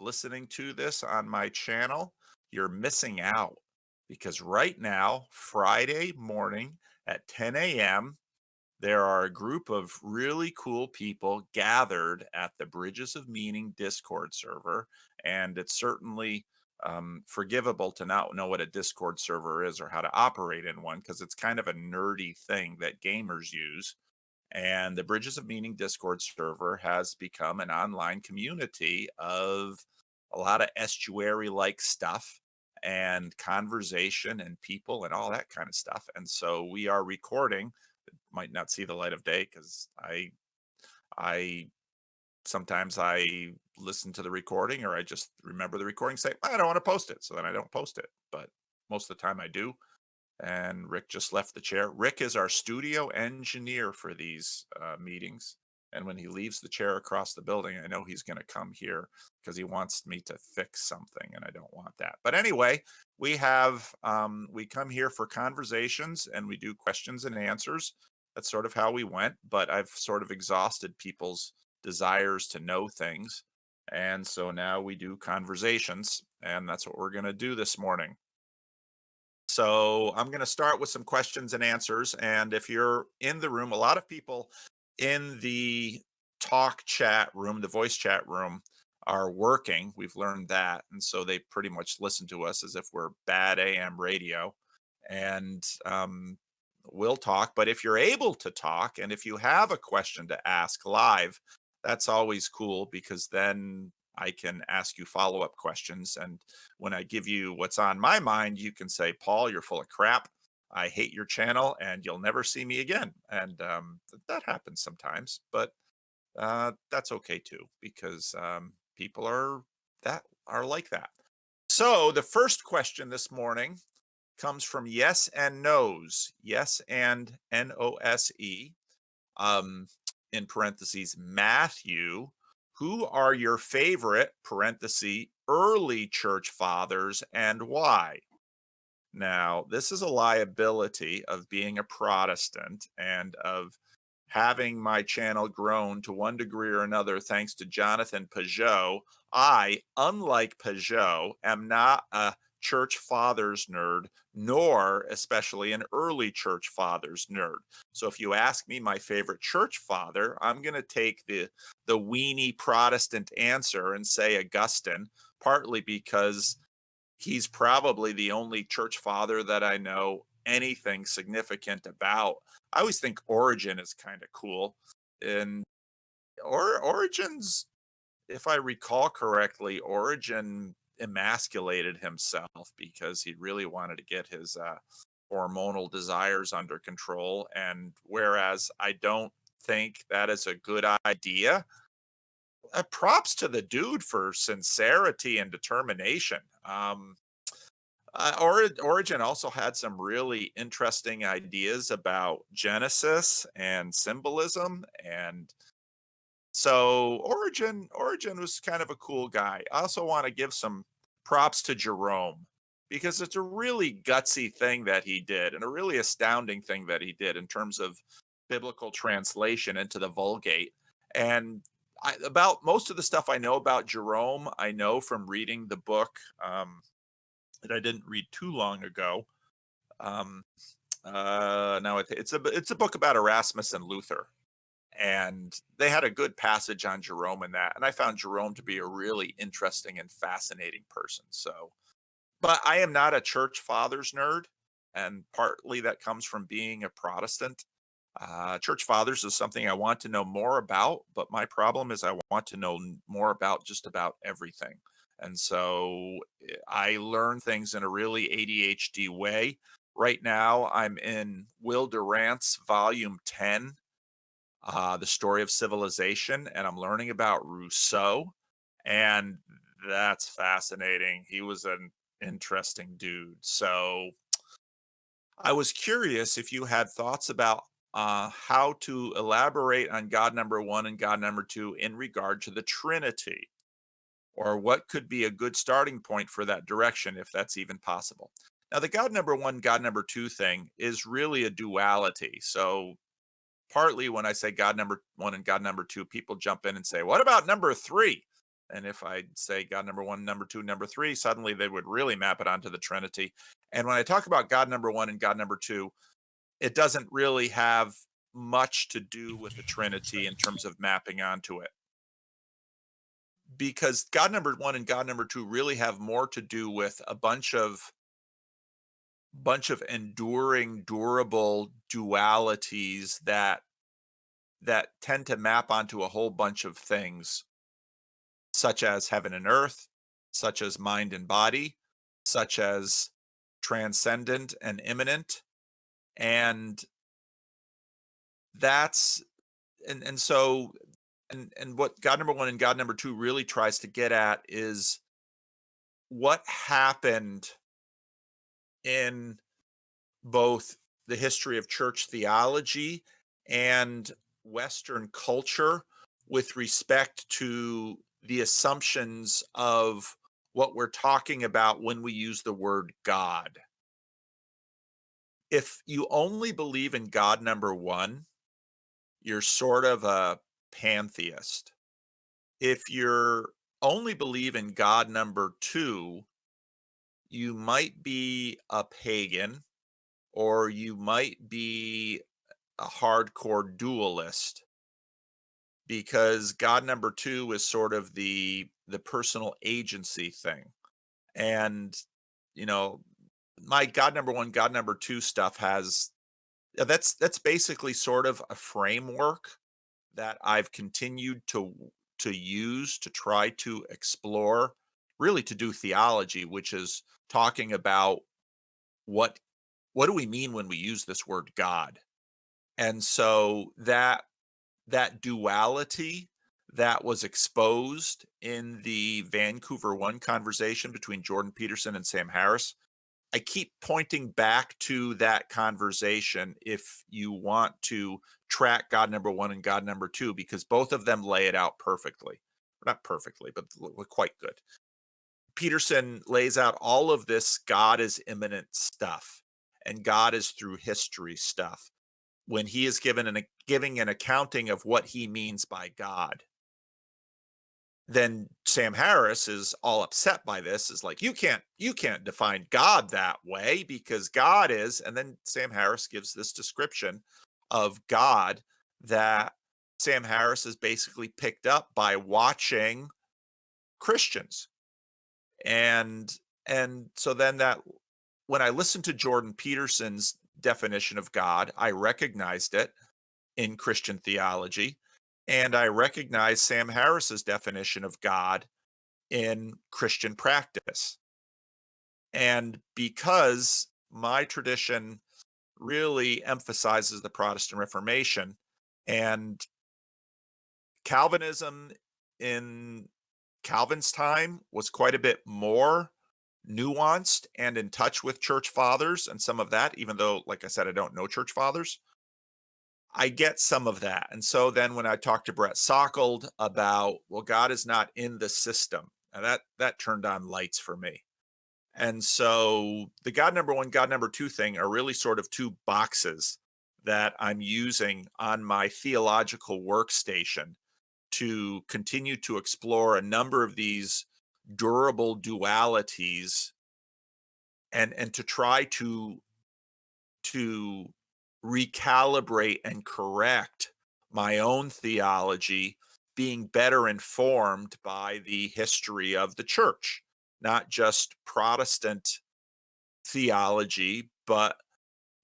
listening to this on my channel, you're missing out because right now, Friday morning at 10 a.m., there are a group of really cool people gathered at the Bridges of Meaning Discord server. And it's certainly forgivable to not know what a Discord server is or how to operate in one because it's kind of a nerdy thing that gamers use. And the Bridges of Meaning Discord server has become an online community of a lot of estuary like stuff and conversation and people and all that kind of stuff. And so we are recording, it might not see the light of day because I sometimes I listen to the recording or I just remember the recording, say, I don't want to post it. So then I don't post it. But most of the time I do, and Rick just left the chair. Rick is our studio engineer for these meetings. And when he leaves the chair across the building, I know he's going to come here because he wants me to fix something, and I don't want that. But anyway, we come here for conversations and we do questions and answers. That's sort of how we went. But I've sort of exhausted people's desires to know things. And so now we do conversations, and that's what we're going to do this morning. So I'm going to start with some questions and answers. And if you're in the room, a lot of people in the talk chat room, the voice chat room, are working. We've learned that. And so they pretty much listen to us as if we're bad AM radio. And we'll talk. But if you're able to talk and if you have a question to ask live, that's always cool because then I can ask you follow up questions. And when I give you what's on my mind, you can say, Paul, you're full of crap. I hate your channel and you'll never see me again. And that happens sometimes, but that's okay too, because people are like that. So the first question this morning comes from Yes and Nose. Yes and NOSE. Um, in parentheses, Matthew. Who are your favorite, parenthesis, early church fathers and why? Now, this is a liability of being a Protestant and of having my channel grown to one degree or another thanks to Jonathan Peugeot. I, unlike Peugeot, am not a church fathers nerd, nor especially an early church fathers nerd. So if you ask me my favorite church father, I'm going to take the weenie Protestant answer and say Augustine, partly because he's probably the only church father that I know anything significant about. I always think Origin is kind of cool. And Origin's, if I recall correctly, Origin emasculated himself because he really wanted to get his hormonal desires under control. And whereas I don't think that is a good idea, props to the dude for sincerity and determination. Origin also had some really interesting ideas about Genesis and symbolism, and so Origin was kind of a cool guy. I also want to give some props to Jerome because it's a really gutsy thing that he did and a really astounding thing that he did in terms of biblical translation into the Vulgate. And about most of the stuff I know about Jerome, I know from reading the book. That I didn't read too long ago. Um, now it's a book about Erasmus and Luther, and they had a good passage on Jerome in that, and I found Jerome to be a really interesting and fascinating person. So, but I am not a church fathers nerd, and partly that comes from being a Protestant. Church fathers is something I want to know more about, but my problem is I want to know more about just about everything. And so I learn things in a really ADHD way. Right now, I'm in Will Durant's volume 10, The Story of Civilization, and I'm learning about Rousseau. And that's fascinating. He was an interesting dude. So I was curious if you had thoughts about how to elaborate on God number one and God number two in regard to the Trinity, or what could be a good starting point for that direction, if that's even possible. Now, the God number one, God number two thing is really a duality. So, partly when I say God number one and God number two, people jump in and say, what about number three? And if I say God number one, number two, number three, suddenly they would really map it onto the Trinity. And when I talk about God number one and God number two, it doesn't really have much to do with the Trinity in terms of mapping onto it. Because God number one and God number two really have more to do with a bunch of enduring, durable dualities that tend to map onto a whole bunch of things, such as heaven and earth, such as mind and body, such as transcendent and immanent. And that's and so and what God number one and God number two really tries to get at is what happened in both the history of church theology and Western culture with respect to the assumptions of what we're talking about when we use the word God. If you only believe in God number one, you're sort of a pantheist. If you're only believe in God number two, you might be a pagan or you might be a hardcore dualist because God number two is sort of the personal agency thing. And you know, my God number one, God number two stuff has that's basically sort of a framework that I've continued to use to try to explore, really to do theology, which is talking about what what do we mean when we use this word God? And so that duality that was exposed in the Vancouver One conversation between Jordan Peterson and Sam Harris, I keep pointing back to that conversation if you want to track God number one and God number two, because both of them lay it out perfectly. Not perfectly, but quite good. Peterson lays out all of this God is immanent stuff and God is through history stuff when he is giving an accounting of what he means by God. Then Sam Harris is all upset by this, is like, you can't define God that way because God is, and then Sam Harris gives this description of God that Sam Harris has basically picked up by watching Christians. And and so then that when I listened to Jordan Peterson's definition of God, I recognized it in Christian theology, and I recognize Sam Harris's definition of God in Christian practice. And because my tradition really emphasizes the Protestant Reformation and Calvinism in Calvin's time was quite a bit more nuanced and in touch with church fathers and some of that, even though, like I said, I don't know church fathers. I get some of that. And so then when I talked to Brett Sockold about, well, God is not in the system, and that turned on lights for me. And so the God number one, God number two thing are really sort of two boxes that I'm using on my theological workstation to continue to explore a number of these durable dualities and to try to recalibrate and correct my own theology, being better informed by the history of the church, not just Protestant theology, but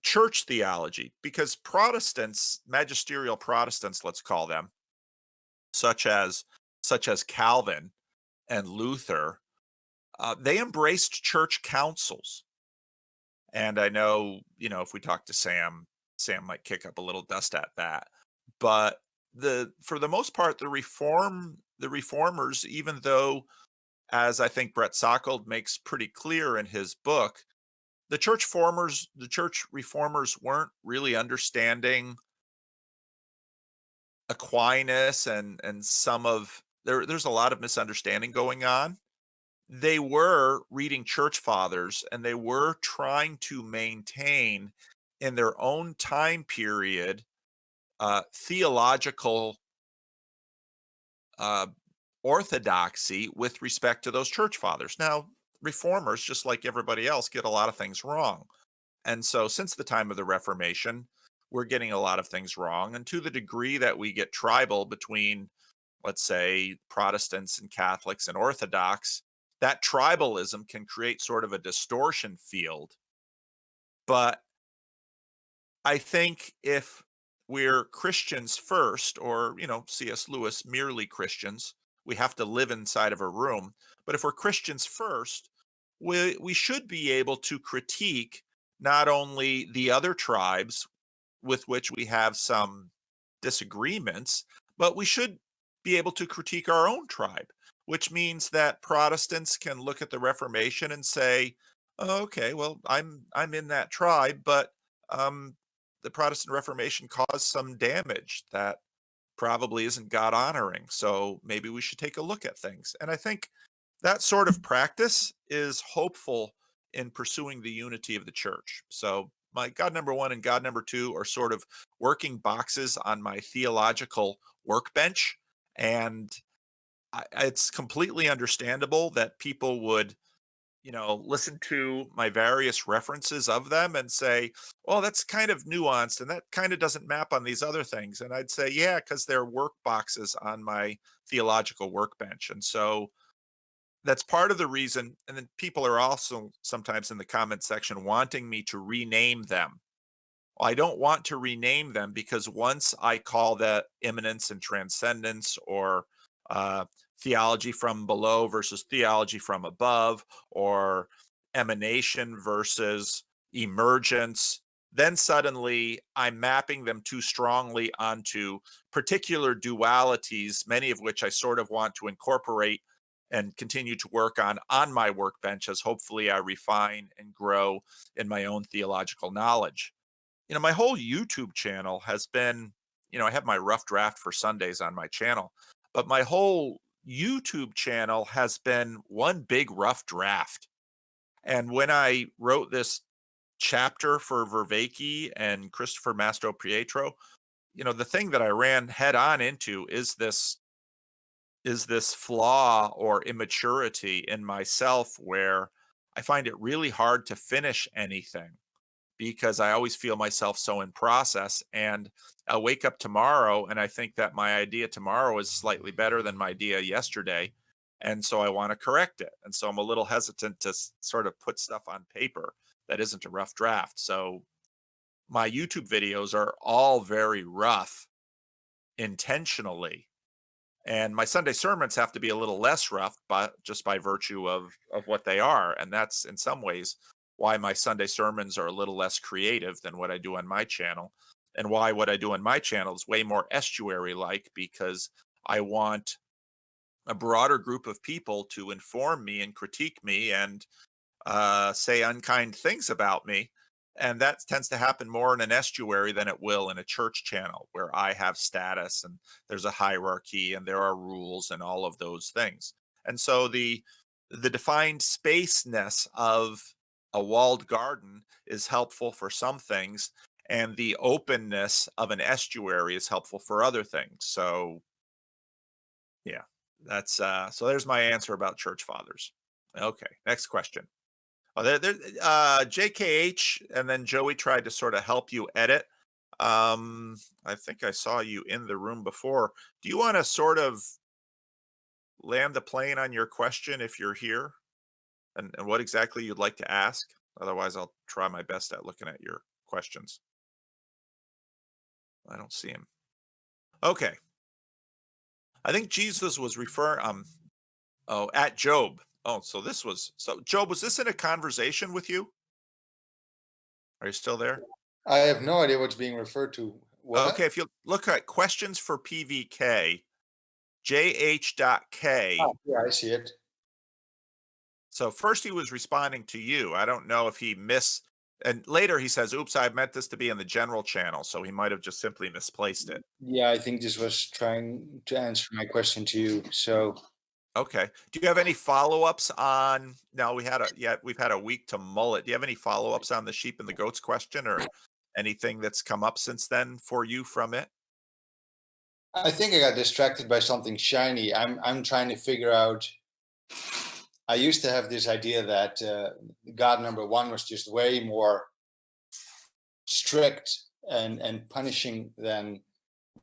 church theology. Because Protestants, magisterial Protestants, let's call them, such as Calvin and Luther, they embraced church councils. And I know, if we talk to Sam, Sam might kick up a little dust at that. But the for the most part, the reformers, even though, as I think Brett Sockold makes pretty clear in his book, the church reformers weren't really understanding Aquinas and some of there's a lot of misunderstanding going on. They were reading church fathers and they were trying to maintain in their own time period theological uh, orthodoxy with respect to those church fathers. Now, reformers, just like everybody else, get a lot of things wrong. And so, since the time of the Reformation, we're getting a lot of things wrong. And to the degree that we get tribal between, let's say, Protestants and Catholics and Orthodox, that tribalism can create sort of a distortion field. But I think if we're Christians first, or, C.S. Lewis, merely Christians, we have to live inside of a room. But if we're Christians first, we should be able to critique not only the other tribes with which we have some disagreements, but we should be able to critique our own tribe, which means that Protestants can look at the Reformation and say, "Oh, okay, well, I'm in that tribe, but um, the Protestant Reformation caused some damage that probably isn't God honoring. So maybe we should take a look at things." And I think that sort of practice is hopeful in pursuing the unity of the church. So my God number one and God number two are sort of working boxes on my theological workbench. And it's completely understandable that people would, listen to my various references of them and say, well, that's kind of nuanced and that kind of doesn't map on these other things. And I'd say, yeah, because they're work boxes on my theological workbench. And so that's part of the reason. And then people are also sometimes in the comment section wanting me to rename them. I don't want to rename them because once I call that immanence and transcendence, or uh, theology from below versus theology from above, or emanation versus emergence, then suddenly I'm mapping them too strongly onto particular dualities, many of which I sort of want to incorporate and continue to work on my workbench as hopefully I refine and grow in my own theological knowledge. My whole YouTube channel has been, I have my rough draft for Sundays on my channel, but my whole YouTube channel has been one big rough draft. And when I wrote this chapter for Vervaeke and Christopher Mastro Pietro, the thing that I ran head on into is this flaw or immaturity in myself where I find it really hard to finish anything because I always feel myself so in process. And I'll wake up tomorrow and I think that my idea tomorrow is slightly better than my idea yesterday. And so I want to correct it. And so I'm a little hesitant to sort of put stuff on paper that isn't a rough draft. So my YouTube videos are all very rough intentionally, and my Sunday sermons have to be a little less rough, but just by virtue of what they are. And that's in some ways why my Sunday sermons are a little less creative than what I do on my channel, and why what I do on my channel is way more estuary like, because I want a broader group of people to inform me and critique me and say unkind things about me. And that tends to happen more in an estuary than it will in a church channel where I have status and there's a hierarchy and there are rules and all of those things. And so the defined spaceness of a walled garden is helpful for some things, and the openness of an estuary is helpful for other things. So yeah, that's so there's my answer about church fathers. Okay, next question. Oh, JKH, and then Joey tried to sort of help you edit. I think I saw you in the room before. Do you want to sort of land the plane on your question if you're here, and what exactly you'd like to ask? Otherwise, I'll try my best at looking at your questions. I don't see him. Okay. I think Jesus was referring, at Job. Oh, so Job, was this in a conversation with you? Are you still there? I have no idea what's being referred to. Okay, What? if you look at questions for PVK, JH.K. Oh, yeah, I see it. So first he was responding to you. I don't know if and later he says, oops, I meant this to be in the general channel. So he might have just simply misplaced it. Yeah, I think this was trying to answer my question to you. So, Okay. Do you have any follow-ups on, now we've had a week to mull it. Do you have any follow-ups on the sheep and the goats question, or anything that's come up since then for you from it? I think I got distracted by something shiny. I'm trying to figure out. I used to have this idea that God number one was just way more strict and punishing than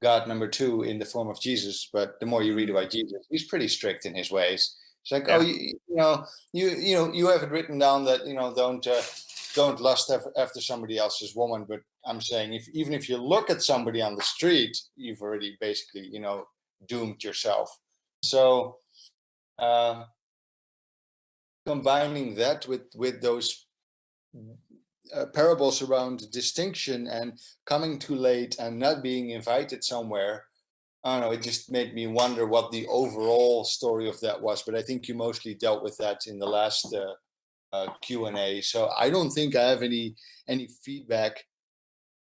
God number two in the form of Jesus. But the more you read Mm, about Jesus, he's pretty strict in his ways. It's like, oh, yeah, you have it written down that don't lust after somebody else's woman. But I'm saying, if even if you look at somebody on the street, you've already basically doomed yourself. So uh, combining that with those parables around distinction and coming too late and not being invited somewhere. I don't know. It just made me wonder what the overall story of that was. But I think you mostly dealt with that in the last Q&A. So I don't think I have any feedback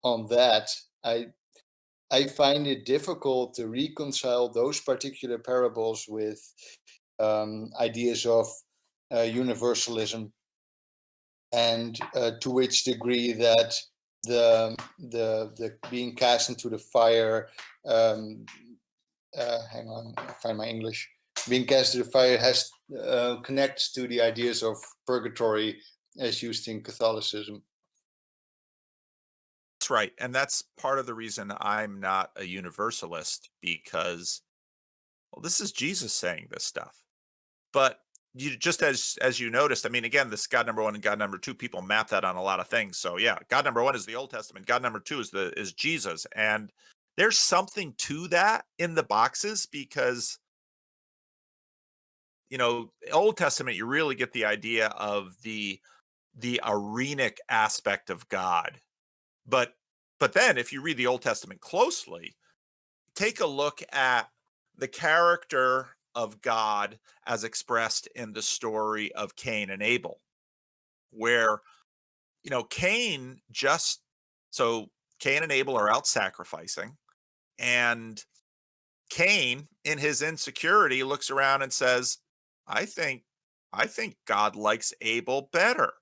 on that. I find it difficult to reconcile those particular parables with ideas of universalism, and to which degree that the being cast into the fire, um, hang on, I find my English, being cast into the fire has connects to the ideas of purgatory as used in Catholicism. that's right. And that's part of the reason I'm not a universalist because, well, this is Jesus saying this stuff. But you just as you noticed, I mean, again, this God number one and God number two, people map that on a lot of things. So yeah, God number one is the Old Testament. God number two is Jesus, and there's something to that in the boxes because Old Testament, you really get the idea of the arenic aspect of God. But but then if you read the Old Testament closely, take a look at the character of God as expressed in the story of Cain and Abel, where Cain just so Cain and Abel are out sacrificing, and Cain, in his insecurity, looks around and says, I think I think God likes Abel better.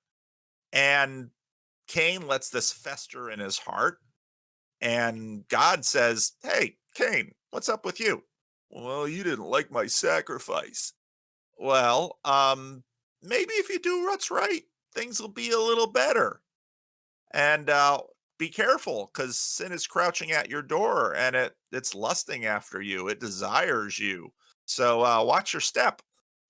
And Cain lets this fester in his heart. And God says, Hey, Cain, what's up with you? Well, you didn't like my sacrifice. Well, maybe if you do what's right, things will be a little better. And be careful because sin is crouching at your door and it's lusting after you, it desires you. So watch your step.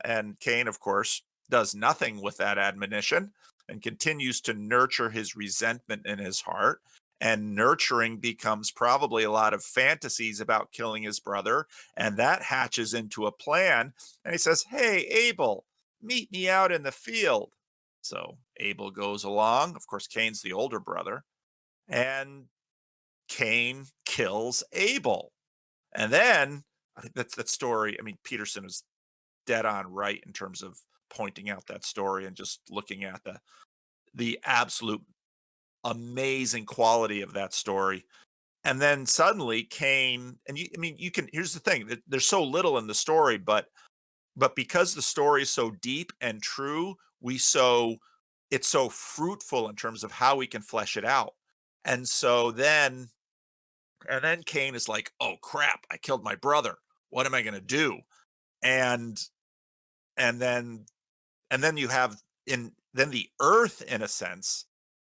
And Cain, of course, does nothing with that admonition and continues to nurture his resentment in his heart. And nurturing becomes probably a lot of fantasies about killing his brother. And that hatches into a plan. And he says, Hey, Abel, meet me out in the field. So Abel goes along. Of course, Cain's the older brother. And Cain kills Abel. And then I think that's that story. I mean, Peterson is dead on right in terms of pointing out that story and just looking at the absolute amazing quality of that story. And then suddenly Cain, and I mean, you can, here's the thing, there's so little in the story, but because the story is so deep and true, it's so fruitful in terms of how we can flesh it out. And so then Cain is like, "Oh crap, I killed my brother. What am I going to do?" And and then and then you have in then the earth in a sense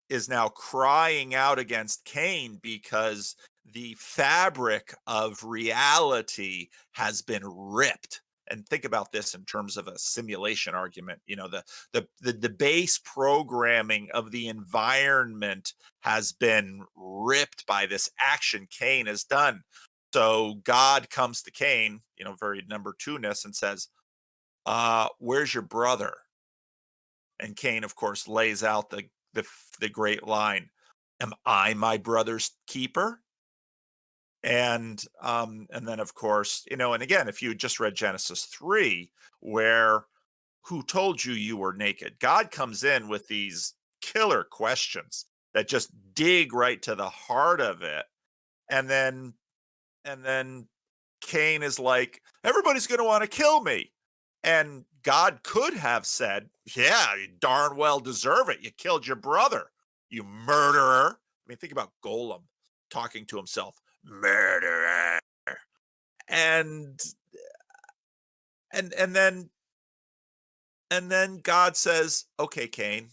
is now crying out against Cain because the fabric of reality has been ripped. And think about this in terms of a simulation argument. The base programming of the environment has been ripped by this action Cain has done. So God comes to Cain, very number two-ness, and says, where's your brother? And Cain, of course, lays out the great line, "Am I my brother's keeper?" And then of course, and again, if you just read Genesis 3, where who told you you were naked? God comes in with these killer questions that just dig right to the heart of it. And then Cain is like, everybody's going to want to kill me. And God could have said, yeah, you darn well deserve it. You killed your brother, you murderer. I mean, think about Golem talking to himself, murderer. and and and then and then God says, "Okay, Cain,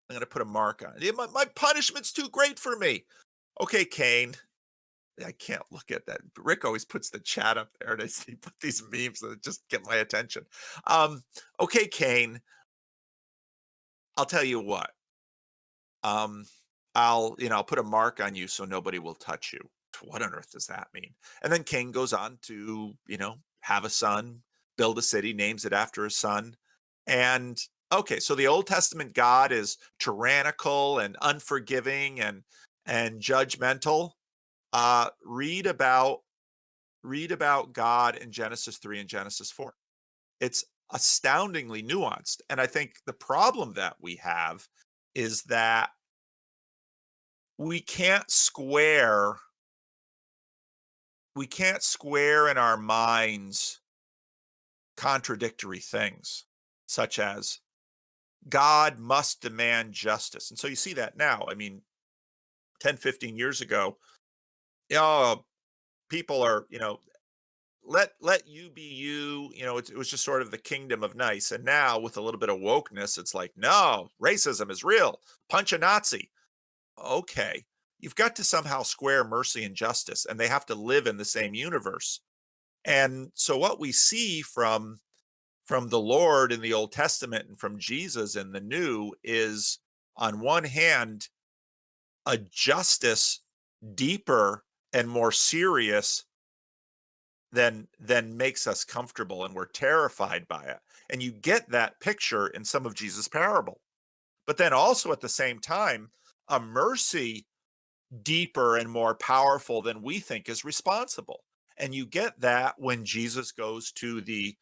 I'm going to put a mark on it. Yeah, my punishment's too great for me. Okay, Cain." I can't look at that. Rick always puts the chat up there, and he put these memes that just get my attention. Um, okay, Cain, I'll tell you what. Um, I'll put a mark on you so nobody will touch you. What on earth does that mean? And then Cain goes on to, have a son, build a city, names it after his son. And okay, so the Old Testament God is tyrannical and unforgiving and judgmental. Uh, read about read about God in Genesis 3 and Genesis 4. It's astoundingly nuanced. And I think the problem that we have is that we can't square we can't square in our minds contradictory things, such as God must demand justice. And so you see that now. I mean, 10, 15 years ago, people are, let you be you. It was just sort of the kingdom of nice. And now with a little bit of wokeness, it's like, no, racism is real. Punch a Nazi. Okay. You've got to somehow square mercy and justice, and they have to live in the same universe. And so what we see from the Lord in the Old Testament and from Jesus in the New is, on one hand, a justice deeper and more serious than makes us comfortable, and we're terrified by it. And you get that picture in some of Jesus' parable. But then also at the same time, a mercy deeper and more powerful than we think is responsible. And you get that when Jesus goes to the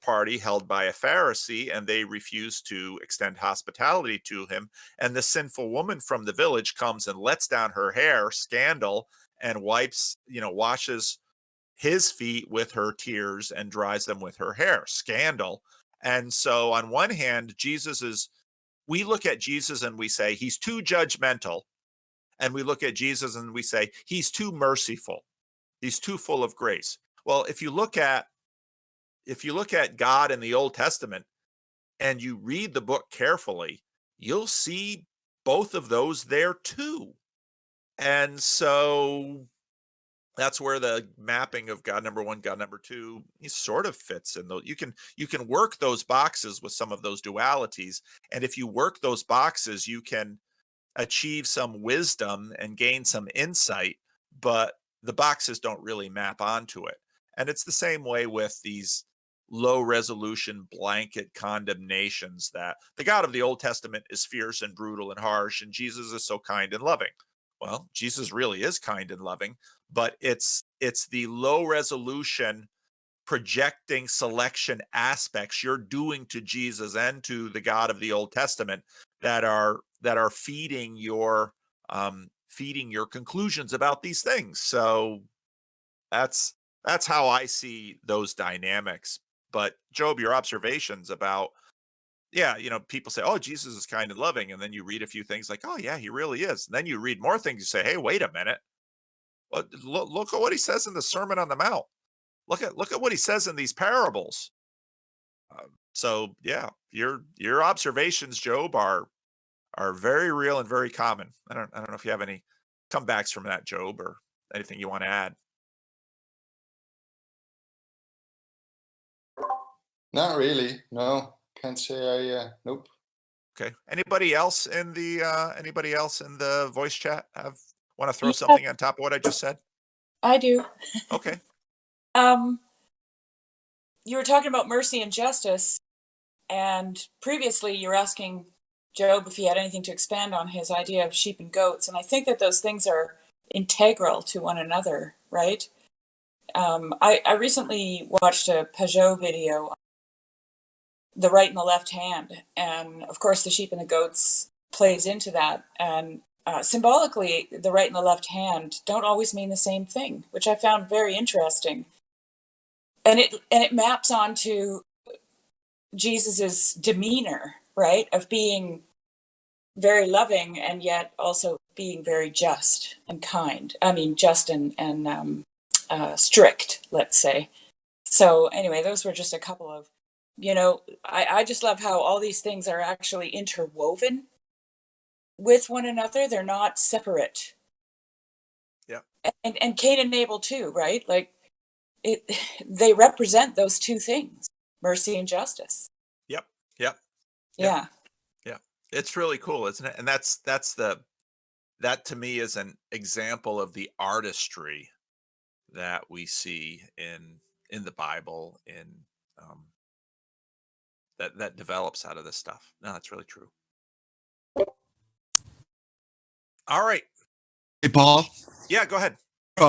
party held by a Pharisee, and they refuse to extend hospitality to him. And the sinful woman from the village comes and lets down her hair, scandal, and washes his feet with her tears and dries them with her hair, scandal. And so on one hand, we look at Jesus and we say he's too judgmental, and we look at Jesus and we say he's too merciful. He's too full of grace. Well, if you look at God in the Old Testament and you read the book carefully, you'll see both of those there too. And so that's where the mapping of God number 1, God number 2, he sort of fits in. Though you can work those boxes with some of those dualities, and if you work those boxes, you can achieve some wisdom and gain some insight, but the boxes don't really map onto it. And it's the same way with these low resolution blanket condemnations that the God of the Old Testament is fierce and brutal and harsh, and Jesus is so kind and loving. Well, Jesus really is kind and loving, but it's the low resolution projecting selection aspects you're doing to Jesus and to the God of the Old Testament that are feeding your conclusions about these things. So that's that's how I see those dynamics. But Job, your observations about, yeah, people say, "Oh, Jesus is kind and loving," and then you read a few things like, "Oh, yeah, he really is." And then you read more things, you say, "Hey, wait a minute. Look at what he says in the Sermon on the Mount. Look at what he says in these parables." So yeah, your observations, Job, are very real and very common. I don't know if you have any comebacks from that, Job, or anything you want to add. Not really. No, can't say I. Nope. Okay. Anybody else in the voice chat want to throw Yeah, something on top of what I just said? I do. Okay. Um, you were talking about mercy and justice, and previously you were asking Job if he had anything to expand on his idea of sheep and goats, and I think that those things are integral to one another, right? I recently watched a Peugeot video, the right and the left hand, and of course the sheep and the goats plays into that, and symbolically the right and the left hand don't always mean the same thing, which I found very interesting, and it maps onto Jesus's demeanor, right, of being very loving and yet also being very just and kind. I mean, just and strict, let's say. So anyway, those were just a couple of, I just love how all these things are actually interwoven with one another. They're not separate. Yep. And Cain and Abel too, right? Like it, they represent those two things, mercy and justice. Yep. Yep. Yep. Yeah. Yeah. It's really cool, isn't it? And that to me is an example of the artistry that we see in the Bible, in um, that develops out of this stuff. No, that's really true. All right. Hey, Paul. Yeah, go ahead.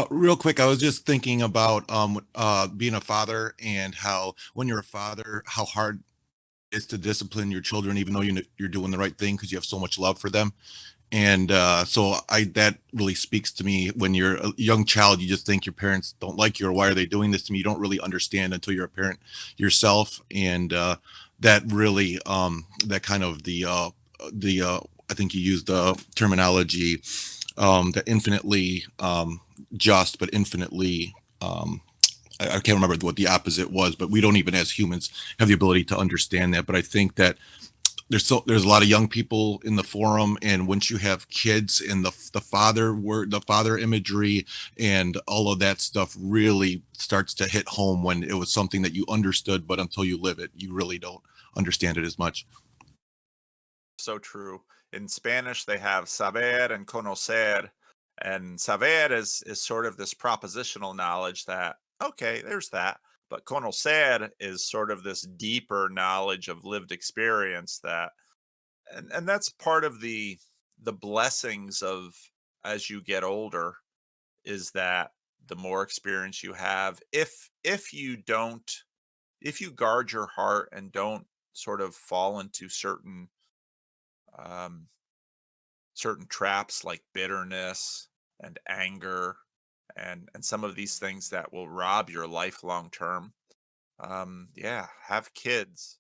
Real quick, I was just thinking about being a father and how when you're a father, how hard it is to discipline your children, even though you're doing the right thing because you have so much love for them. And so I that really speaks to me. When you're a young child, you just think your parents don't like you, or why are they doing this to me? You don't really understand until you're a parent yourself, and that really that kind of the I think you used the terminology the infinitely just, but infinitely I can't remember what the opposite was, but we don't even as humans have the ability to understand that. But I think that there's a lot of young people in the forum, and once you have kids and the father word, the father imagery, and all of that stuff really starts to hit home when it was something that you understood, but until you live it, you really don't understand it as much. So true. In Spanish, they have saber and conocer, and saber is sort of this propositional knowledge that okay, there's that, but conocer is sort of this deeper knowledge of lived experience that, and that's part of the blessings of as you get older is that the more experience you have, if you don't, if you guard your heart and don't sort of fall into um certain traps like bitterness and anger and some of these things that will rob your life long term. Yeah, have kids.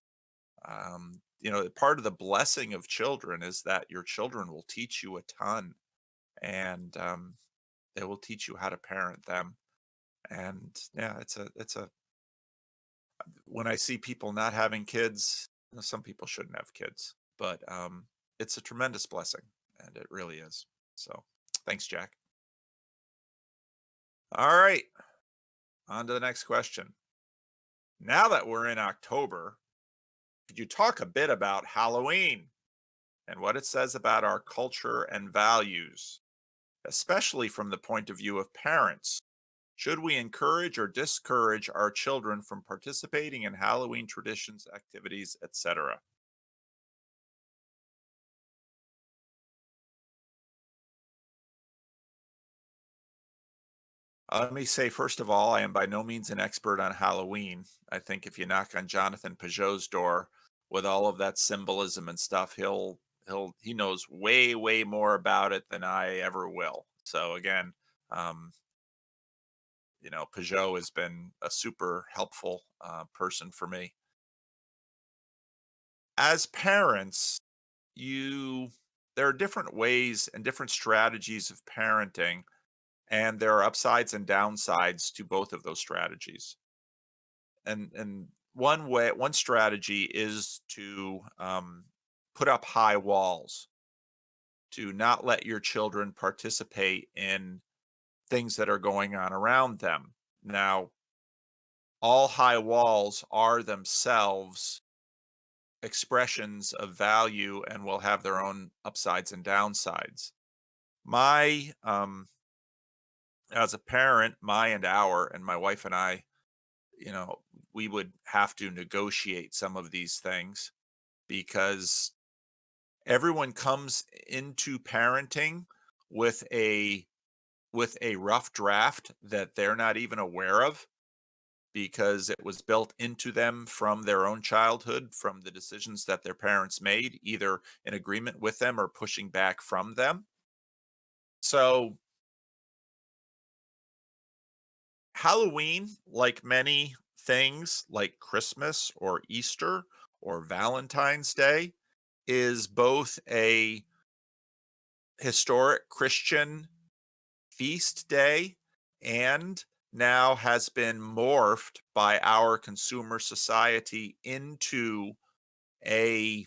Part of the blessing of children is that your children will teach you a ton, and they will teach you how to parent them. And yeah, it's a when I see people not having kids, some people shouldn't have kids, but it's a tremendous blessing, and it really is. So, thanks, Jack. All right, on to the next question. Now that we're in October, could you talk a bit about Halloween and what it says about our culture and values, especially from the point of view of parents? Should we encourage or discourage our children from participating in Halloween traditions, activities, etc.? Let me say, first of all, I am by no means an expert on Halloween. I think if you knock on Jonathan Peugeot's door with all of that symbolism and stuff, he knows way, way more about it than I ever will. So again, um, Peugeot has been a super helpful person for me. As parents, you there are different ways and different strategies of parenting, and there are upsides and downsides to both of those strategies. And one strategy is to put up high walls, to not let your children participate in things that are going on around them. Now, all high walls are themselves expressions of value and will have their own upsides and downsides. My As a parent, my wife and I, you know, we would have to negotiate some of these things because everyone comes into parenting with a rough draft that they're not even aware of because it was built into them from their own childhood, from the decisions that their parents made, either in agreement with them or pushing back from them. So, Halloween, like many things like Christmas or Easter or Valentine's Day, is both a historic Christian feast day and now has been morphed by our consumer society into a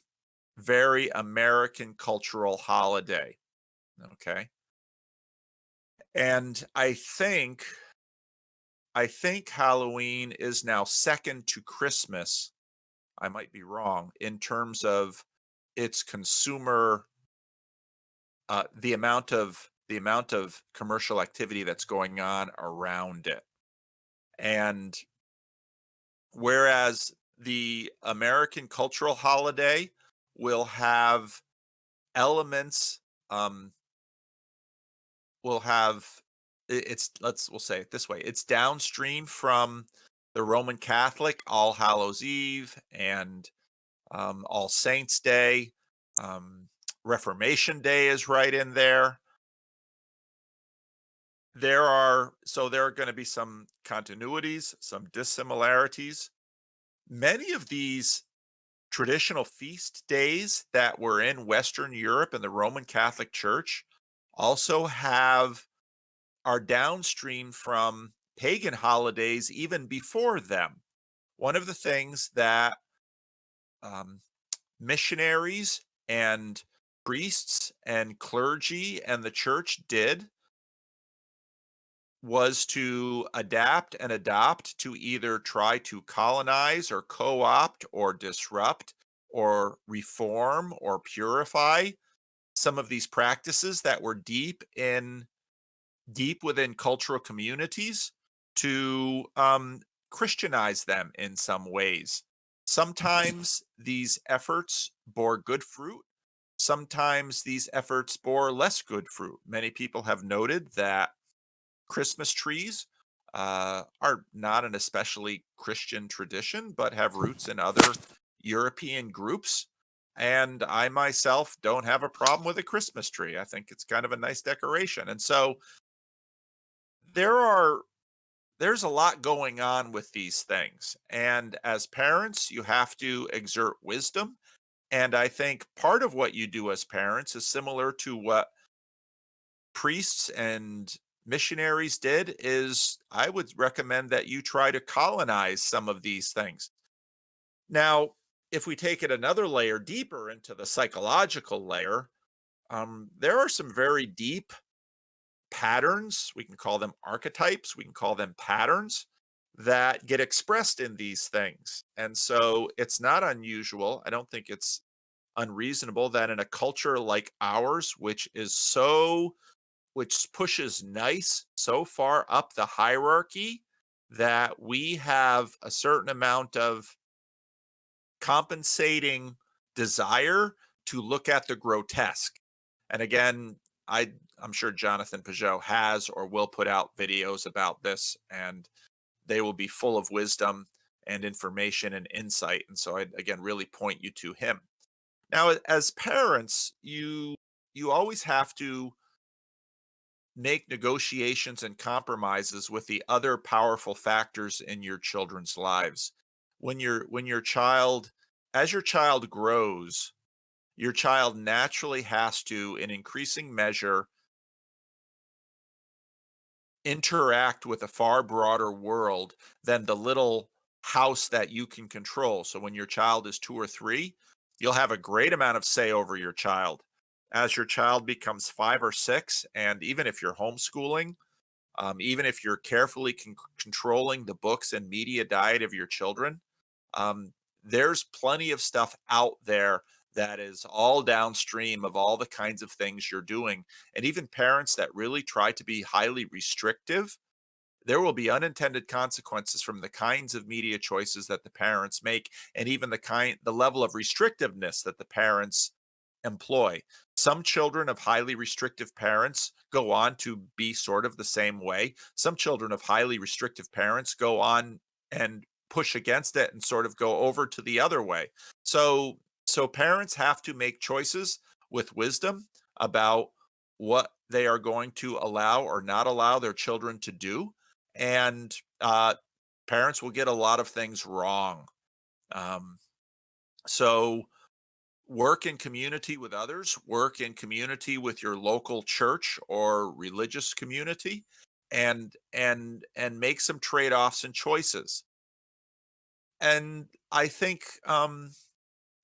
very American cultural holiday. Okay. And I think Halloween is now second to Christmas. I might be wrong in terms of its consumer the amount of commercial activity that's going on around it. And whereas the American cultural holiday will have elements, um, will have it's we'll say it this way, it's downstream from the Roman Catholic All Hallows Eve and All Saints Day. Um, Reformation Day is right in there. There are going to be some continuities, some dissimilarities. Many of these traditional feast days that were in Western Europe and the Roman Catholic Church also have are downstream from pagan holidays even before them. One of the things that um, missionaries and priests and clergy and the church did was to adapt and adopt to either try to colonize or co-opt or disrupt or reform or purify some of these practices that were deep within cultural communities to Christianize them in some ways. Sometimes these efforts bore good fruit. Sometimes these efforts bore less good fruit. Many people have noted that Christmas trees are not an especially Christian tradition, but have roots in other European groups. And I myself don't have a problem with a Christmas tree. I think it's kind of a nice decoration. And so there are there's a lot going on with these things. And as parents, you have to exert wisdom. And I think part of what you do as parents is similar to what priests and missionaries did is I would recommend that you try to colonize some of these things. Now, if we take it another layer deeper into the psychological layer, there are some very deep patterns. We can call them archetypes, we can call them patterns that get expressed in these things. And so it's not unusual. I don't think it's unreasonable that in a culture like ours, which pushes nice so far up the hierarchy, that we have a certain amount of compensating desire to look at the grotesque. And again, I'm sure Jonathan Peugeot has or will put out videos about this, and they will be full of wisdom and information and insight. And so I again really point you to him. Now, as parents, you always have to make negotiations and compromises with the other powerful factors in your children's lives. When your child as your child grows, your child naturally has to, in increasing measure, interact with a far broader world than the little house that you can control. So when your child is 2 or 3, you'll have a great amount of say over your child. As your child becomes 5 or 6, and even if you're homeschooling, even if you're carefully controlling the books and media diet of your children, um, there's plenty of stuff out there that is all downstream of all the kinds of things you're doing. And even parents that really try to be highly restrictive, there will be unintended consequences from the kinds of media choices that the parents make, and even the level of restrictiveness that the parents employ. Some children of highly restrictive parents go on to be sort of the same way. Some children of highly restrictive parents go on and push against it and sort of go over to the other way. So parents have to make choices with wisdom about what they are going to allow or not allow their children to do. And parents will get a lot of things wrong. Um, so work in community with others, work in community with your local church or religious community, and make some trade-offs and choices. And I think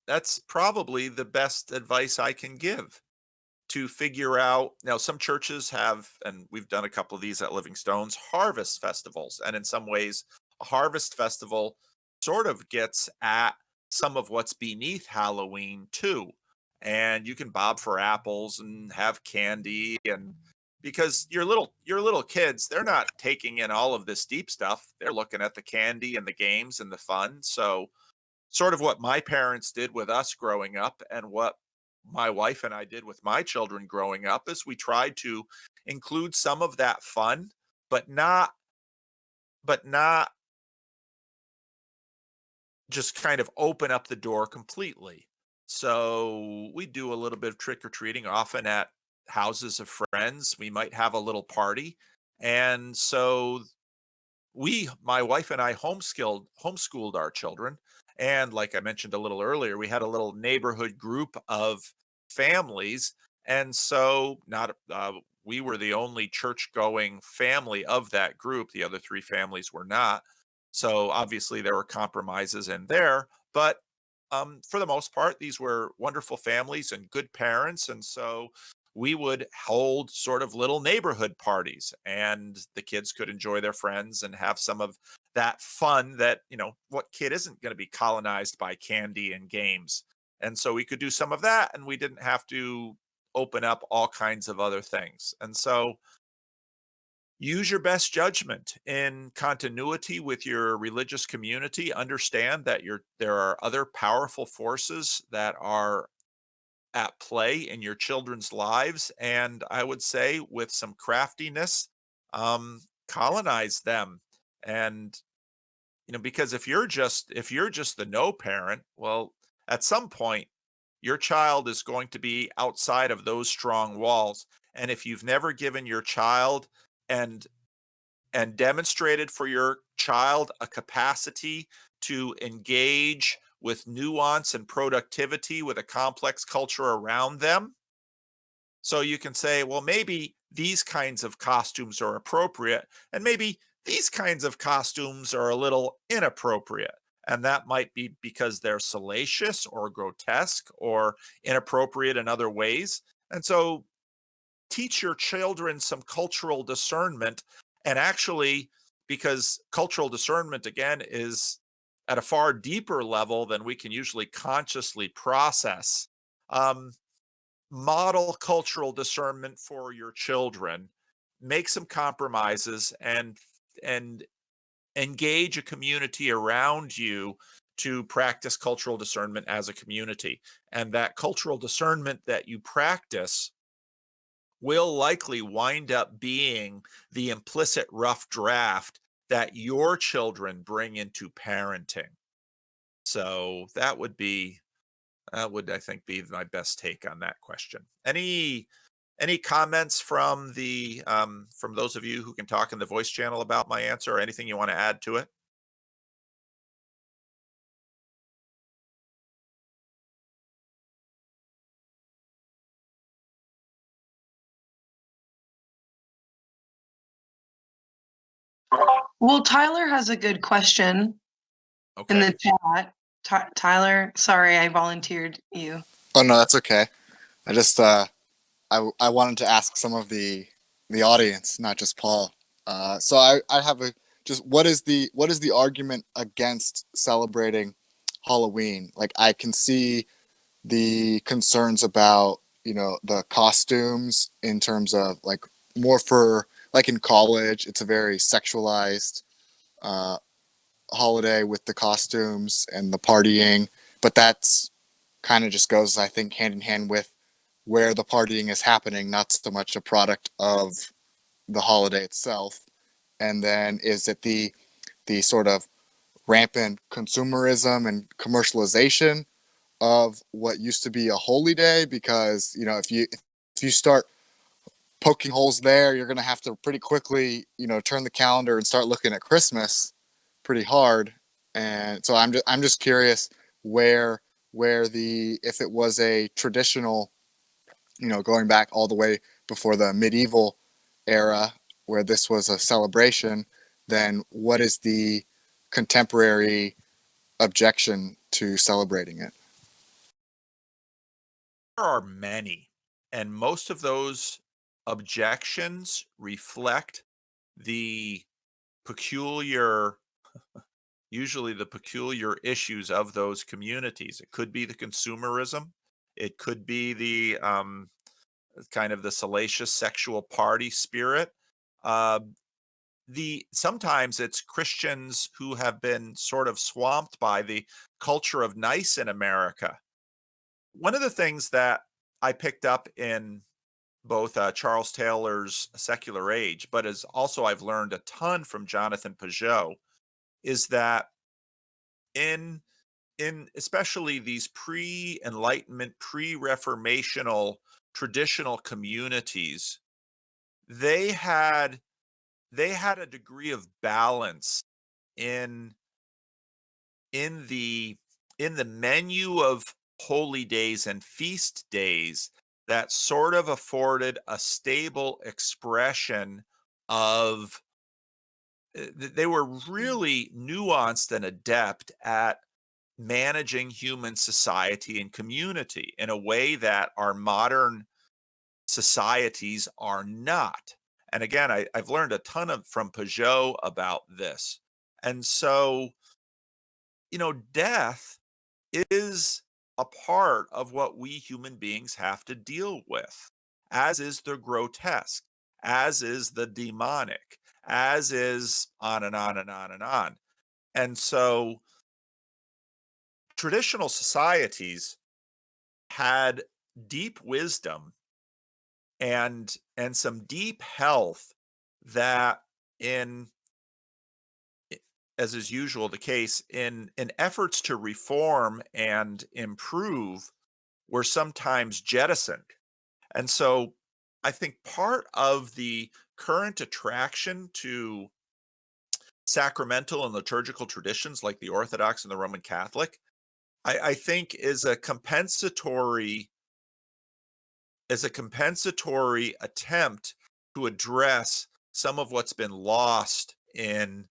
that's probably the best advice I can give, to figure out. Now, some churches have, and we've done a couple of these at Living Stones, harvest festivals. And in some ways, a harvest festival sort of gets at some of what's beneath Halloween too. And you can bob for apples and have candy, and because your little kids, they're not taking in all of this deep stuff. They're looking at the candy and the games and the fun. So sort of what my parents did with us growing up and what my wife and I did with my children growing up is we tried to include some of that fun, but not just kind of open up the door completely. So we do a little bit of trick or treating often at houses of friends. We might have a little party. And so my wife and I homeschooled our children, and like I mentioned a little earlier, we had a little neighborhood group of families, and so not we were the only church going family of that group. The other three families were not. So obviously there were compromises in there, but for the most part these were wonderful families and good parents, and so we would hold sort of little neighborhood parties, and the kids could enjoy their friends and have some of that fun that, what kid isn't going to be colonized by candy and games. And so we could do some of that, and we didn't have to open up all kinds of other things. And so use your best judgment in continuity with your religious community. Understand that there are other powerful forces that are at play in your children's lives, and I would say with some craftiness, colonize them. And because if you're just the no parent, well, at some point your child is going to be outside of those strong walls. And if you've never given your child and demonstrated for your child a capacity to engage with nuance and productivity with a complex culture around them. So you can say, well, maybe these kinds of costumes are appropriate, and maybe these kinds of costumes are a little inappropriate. And that might be because they're salacious or grotesque or inappropriate in other ways. And so teach your children some cultural discernment. And actually, because cultural discernment again is at a far deeper level than we can usually consciously process, um, model cultural discernment for your children, make some compromises, and engage a community around you to practice cultural discernment as a community. And that cultural discernment that you practice will likely wind up being the implicit rough draft that your children bring into parenting. So that would I think be my best take on that question. Any comments from from those of you who can talk in the voice channel about my answer, or anything you want to add to it? Well, Tyler has a good question in Okay. the chat. Tyler, sorry, I volunteered you. Oh no, that's okay. I just I wanted to ask some of the audience, not just Paul. So I have a just what is the argument against celebrating Halloween? Like I can see the concerns about the costumes in terms of like more for like in college, it's a very sexualized uh, holiday with the costumes and the partying, but that's kind of just goes, I think, hand in hand with where the partying is happening, not so much a product of the holiday itself. And then is it the sort of rampant consumerism and commercialization of what used to be a holy day? Because if you start poking holes there, you're going to have to pretty quickly turn the calendar and start looking at Christmas pretty hard. And so I'm just curious where the if it was a traditional, going back all the way before the medieval era, where this was a celebration, then what is the contemporary objection to celebrating it? There are many, and most of those objections reflect the peculiar usually the peculiar issues of those communities. It could be the consumerism. It could be the kind of the salacious sexual party spirit. Uh, the sometimes it's Christians who have been sort of swamped by the culture of nice in America. One of the things that I picked up in both Charles Taylor's Secular Age, but as also I've learned a ton from Jonathan Peugeot, is that in especially these pre-enlightenment, pre-reformational traditional communities, they had a degree of balance in in the in the menu of holy days and feast days that sort of afforded a stable expression of they were really nuanced and adept at managing human society and community in a way that our modern societies are not. And again, I've learned a ton from Peugeot about this. And so, death is a part of what we human beings have to deal with, as is the grotesque, as is the demonic, as is on and on and on and on. And so, traditional societies had deep wisdom and some deep health that in as is usual the case in efforts to reform and improve were sometimes jettisoned. And so I think part of the current attraction to sacramental and liturgical traditions like the Orthodox and the Roman Catholic, I think is a compensatory attempt to address some of what's been lost in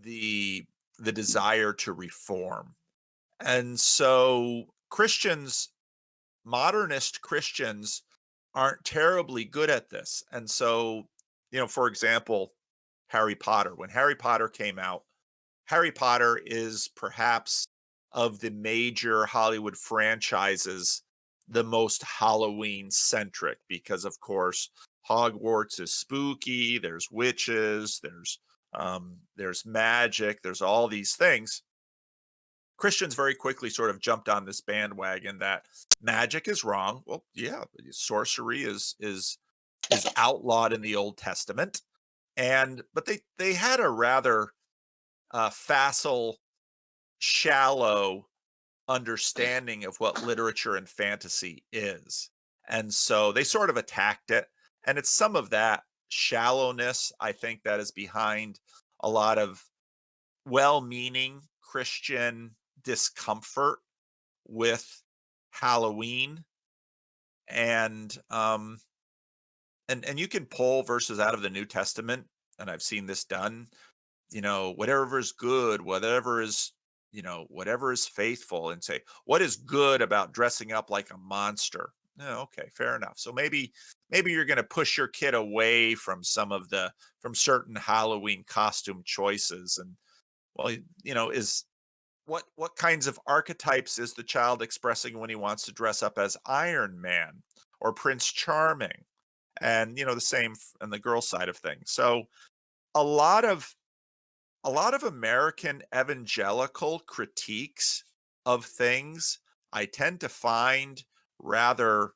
the the desire to reform. And so modernist Christians aren't terribly good at this. And so, for example, Harry Potter, when Harry Potter came out, Harry Potter is perhaps of the major Hollywood franchises the most Halloween centric because of course Hogwarts is spooky, there's witches, there's magic, there's all these things. Christians very quickly sort of jumped on this bandwagon that magic is wrong. Well, yeah, sorcery is outlawed in the Old Testament. And but they had a rather facile, shallow understanding of what literature and fantasy is. And so they sort of attacked it. And it's some of that shallowness, I think, that is behind a lot of well meaning Christian discomfort with Halloween. And and you can pull verses out of the New Testament, and I've seen this done, whatever is good, whatever is faithful, and say, what is good about dressing up like a monster? Oh, okay, fair enough. So maybe you're going to push your kid away from from certain Halloween costume choices. And well, is what kinds of archetypes is the child expressing when he wants to dress up as Iron Man or Prince Charming? And the same on the girl side of things. So a lot of American evangelical critiques of things I tend to find rather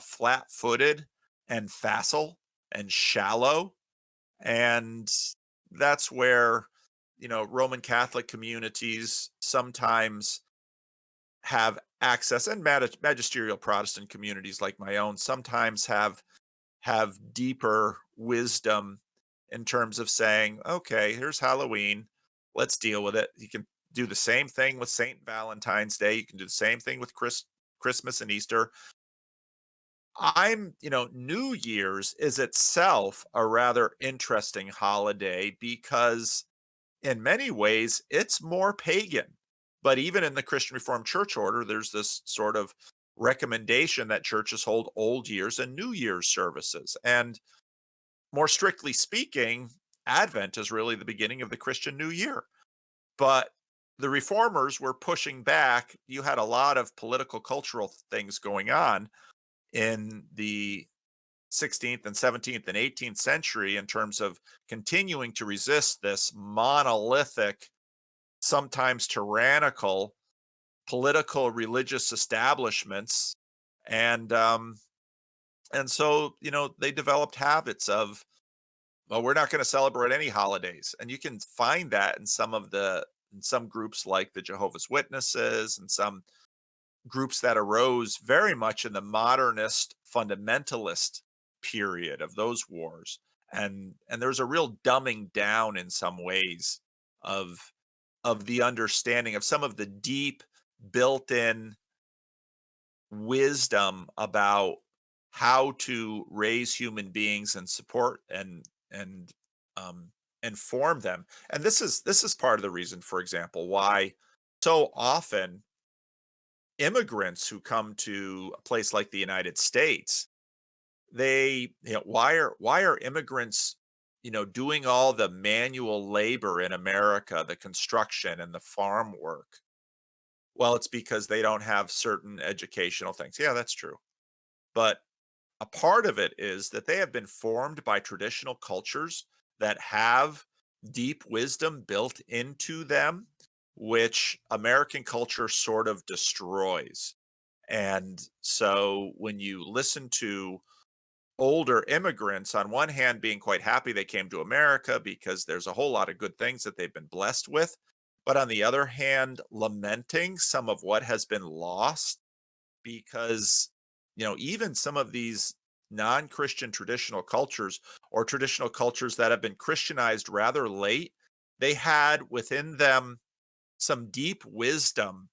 flat-footed and facile and shallow. And that's where Roman Catholic communities sometimes have access, and magisterial Protestant communities like my own sometimes have deeper wisdom in terms of saying, okay, here's Halloween, let's deal with it. You can do the same thing with St. Valentine's Day, you can do the same thing with Christmas and Easter. New Year's is itself a rather interesting holiday because in many ways it's more pagan. But even in the Christian Reformed Church order, there's this sort of recommendation that churches hold Old Year's and New Year's services. And more strictly speaking, Advent is really the beginning of the Christian New Year. But the reformers were pushing back. You had a lot of political, cultural things going on in the 16th and 17th and 18th century in terms of continuing to resist this monolithic, sometimes tyrannical political religious establishments. And so they developed habits of, well, we're not going to celebrate any holidays. And you can find that in some groups like the Jehovah's Witnesses and some groups that arose very much in the modernist fundamentalist period of those wars. And there's a real dumbing down in some ways of the understanding of some of the deep built-in wisdom about how to raise human beings and support and um inform them. And this is part of the reason, for example, why so often immigrants who come to a place like the United States, why are immigrants, doing all the manual labor in America, the construction and the farm work? Well, it's because they don't have certain educational things. Yeah, that's true. But a part of it is that they have been formed by traditional cultures that have deep wisdom built into them, which American culture sort of destroys. And so when you listen to older immigrants, on one hand, being quite happy they came to America because there's a whole lot of good things that they've been blessed with, but on the other hand, lamenting some of what has been lost because even some of these non-Christian traditional cultures, or traditional cultures that have been Christianized rather late, they had within them some deep wisdom,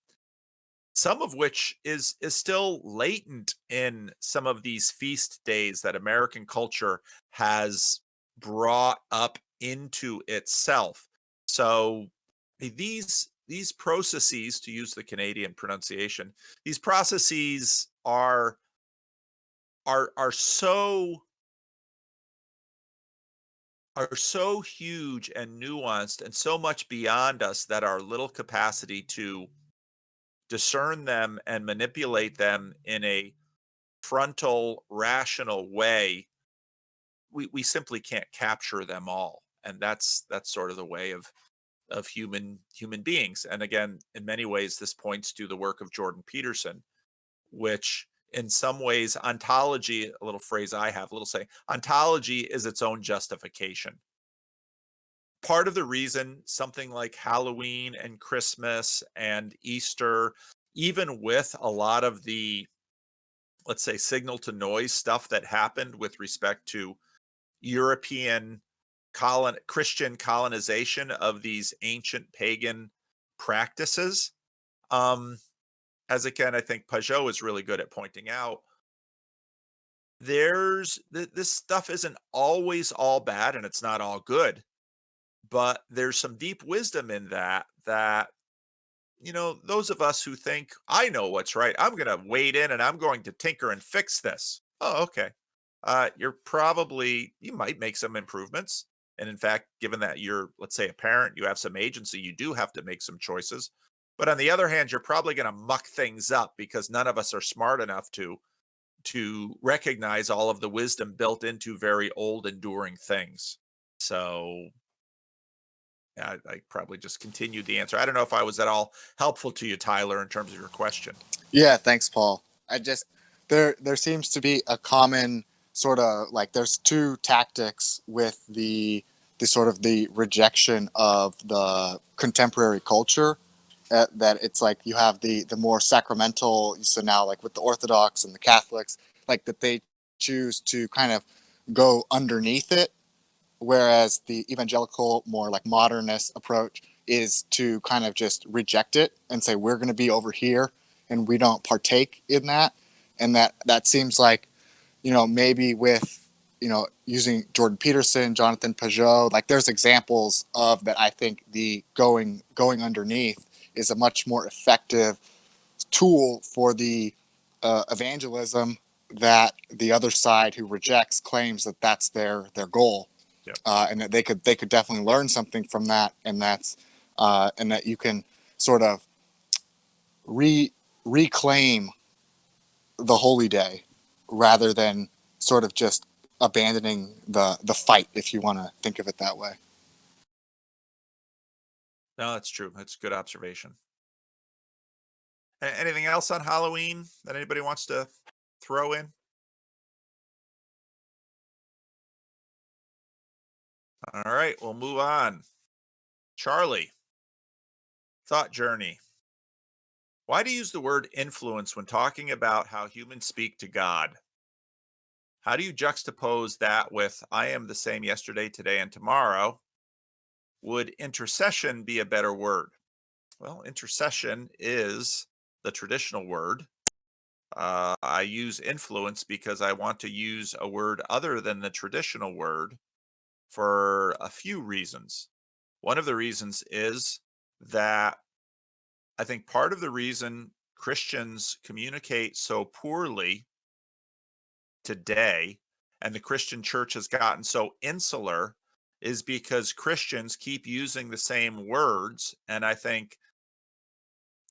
some of which is still latent in some of these feast days that American culture has brought up into itself. So these processes, to use the Canadian pronunciation, these processes are so huge and nuanced and so much beyond us that our little capacity to discern them and manipulate them in a frontal, rational way, we simply can't capture them all. And that's sort of the way of human beings. And again, in many ways, this points to the work of Jordan Peterson, which in some ways, ontology, a little phrase I have, a little saying, ontology is its own justification. Part of the reason something like Halloween and Christmas and Easter, even with a lot of the, let's say, signal to noise stuff that happened with respect to European Christian colonization of these ancient pagan practices, um, as again, I think Pajot is really good at pointing out, this stuff isn't always all bad and it's not all good, but there's some deep wisdom in that those of us who think I know what's right, I'm going to wade in and I'm going to tinker and fix this. Oh, okay. You might make some improvements. And in fact, given that you're, let's say, a parent, you have some agency, you do have to make some choices. But on the other hand, you're probably going to muck things up because none of us are smart enough to recognize all of the wisdom built into very old, enduring things. So I probably just continued the answer. I don't know if I was at all helpful to you, Tyler, in terms of your question. Yeah, thanks, Paul. I just there seems to be a common sort of like there's two tactics with the sort of the rejection of the contemporary culture. That it's like you have the more sacramental. So now, like with the Orthodox and the Catholics, like that they choose to kind of go underneath it, whereas the evangelical, more like modernist approach is to kind of just reject it and say we're going to be over here and we don't partake in that. And that seems like maybe with, using Jordan Peterson, Jonathan Pajot, like there's examples of that. I think the going underneath is a much more effective tool for the evangelism that the other side who rejects claims that that's their goal. Yep. And that they could definitely learn something from that, and that you can sort of reclaim the holy day rather than sort of just abandoning the fight, if you want to think of it that way. No, that's true. That's a good observation. Anything else on Halloween that anybody wants to throw in? All right, we'll move on. Charlie, thought journey. Why do you use the word influence when talking about how humans speak to God? How do you juxtapose that with I am the same yesterday, today, and tomorrow? Would intercession be a better word? Well, intercession is the traditional word. I use influence because I want to use a word other than the traditional word for a few reasons. One of the reasons is that I think part of the reason Christians communicate so poorly today and the Christian church has gotten so insular is because Christians keep using the same words. And I think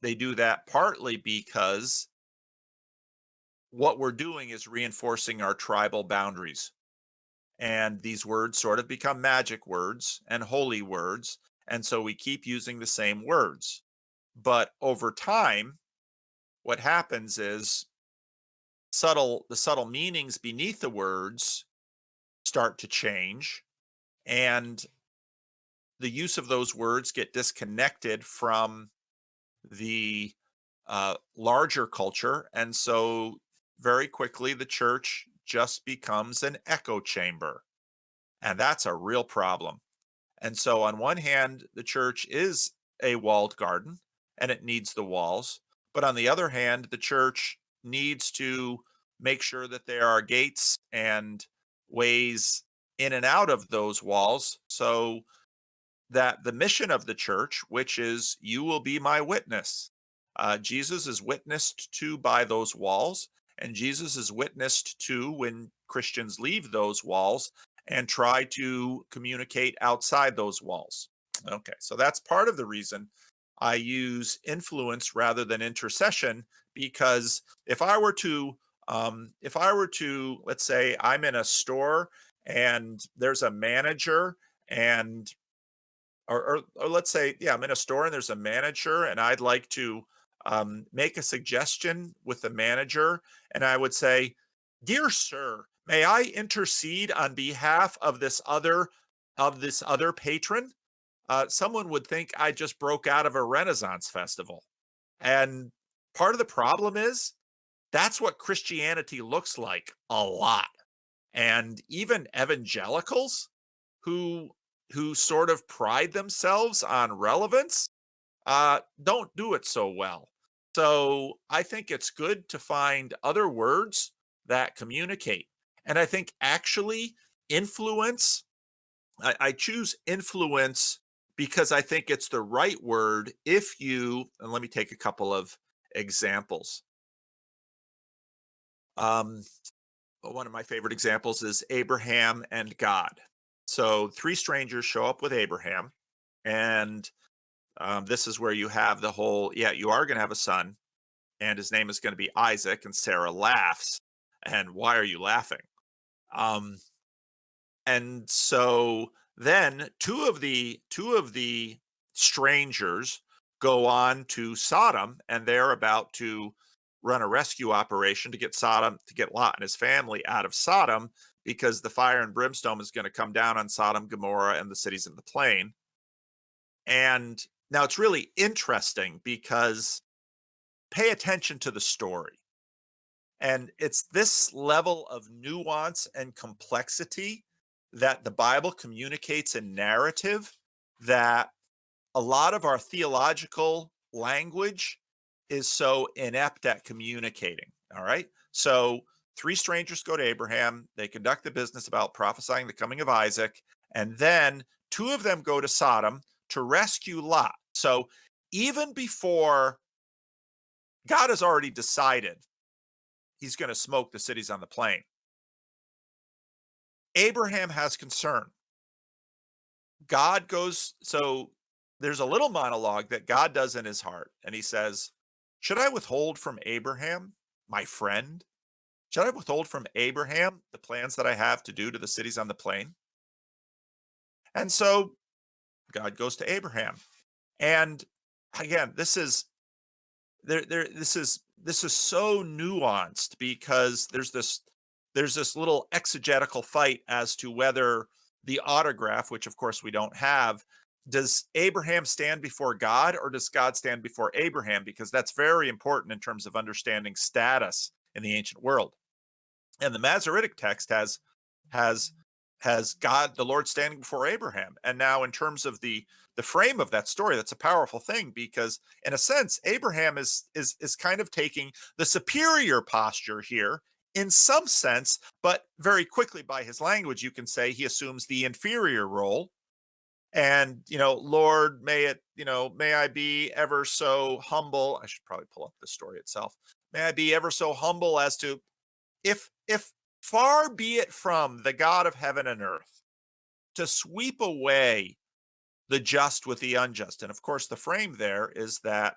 they do that partly because what we're doing is reinforcing our tribal boundaries. And these words sort of become magic words and holy words. And so we keep using the same words. But over time, what happens is the subtle meanings beneath the words start to change, and the use of those words get disconnected from the larger culture. And so very quickly, the church just becomes an echo chamber. And that's a real problem. And so, on one hand, the church is a walled garden and it needs the walls. But on the other hand, the church needs to make sure that there are gates and ways in and out of those walls so that the mission of the church, which is you will be my witness, Jesus is witnessed to by those walls, and Jesus is witnessed to when Christians leave those walls and try to communicate outside those walls. Okay, so that's part of the reason I use influence rather than intercession, because if I were to, let's say I'm in a store and there's a manager and or let's say, yeah, I'm in a store and there's a manager and I'd like to make a suggestion with the manager. And I would say, dear sir, may I intercede on behalf of this other patron? Someone would think I just broke out of a Renaissance festival. And part of the problem is that's what Christianity looks like a lot. And even evangelicals who sort of pride themselves on relevance don't do it so well. So I think it's good to find other words that communicate. And I think actually influence, I choose influence because I think it's the right word if you, and let me take a couple of examples. Um, one of my favorite examples is Abraham and God. So three strangers show up with Abraham, and this is where you have the whole, yeah, you are going to have a son, and his name is going to be Isaac. And Sarah laughs, and why are you laughing? Um, and so then two of the strangers go on to Sodom, and they're about to run a rescue operation to get Lot and his family out of Sodom, because the fire and brimstone is going to come down on Sodom, Gomorrah, and the cities in the plain. And now it's really interesting because pay attention to the story. And it's this level of nuance and complexity that the Bible communicates in narrative that a lot of our theological language is so inept at communicating. All right. So 3 strangers go to Abraham. They conduct the business about prophesying the coming of Isaac. And then 2 of them go to Sodom to rescue Lot. So even before God has already decided he's going to smoke the cities on the plain, Abraham has concern. God goes, so there's a little monologue that God does in his heart. And he says, should I withhold from Abraham, my friend? Should I withhold from Abraham the plans that I have to do to the cities on the plain? And so God goes to Abraham. And again, this is this is so nuanced because there's this little exegetical fight as to whether the autograph, which of course we don't have, does Abraham stand before God or does God stand before Abraham? Because that's very important in terms of understanding status in the ancient world. And the Masoretic text has has God the Lord standing before Abraham. And now in terms of the frame of that story, that's a powerful thing because in a sense Abraham is kind of taking the superior posture here in some sense, but very quickly by his language you can say he assumes the inferior role. And Lord, may it, may I be ever so humble. I should probably pull up the story itself. May I be ever so humble as to, if far be it from the God of heaven and earth to sweep away the just with the unjust. And of course, the frame there is that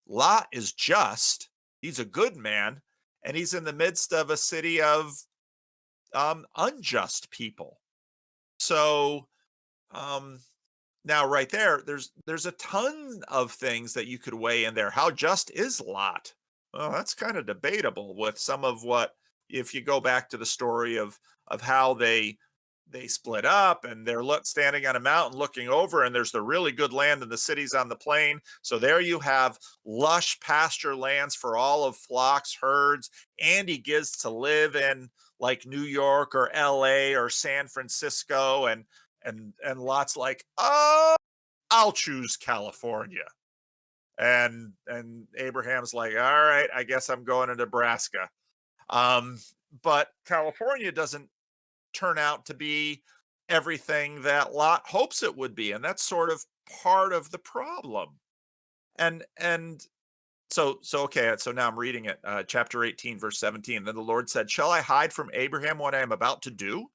Lot is just, he's a good man, and he's in the midst of a city of unjust people. So now right there's a ton of things that you could weigh in there. How just is Lot? Well, that's kind of debatable with some of what, if you go back to the story of how they split up and they're standing on a mountain looking over, and there's the really good land and the cities on the plain. So there you have lush pasture lands for all of flocks, herds, and he gets to live in like New York or LA or San Francisco, and Lot's like, oh, I'll choose California. And Abraham's like, all right, I guess I'm going to Nebraska. But California doesn't turn out to be everything that Lot hopes it would be, and that's sort of part of the problem. And so okay, so now I'm reading it, chapter 18, verse 17. Then the Lord said, shall I hide from Abraham what I am about to do?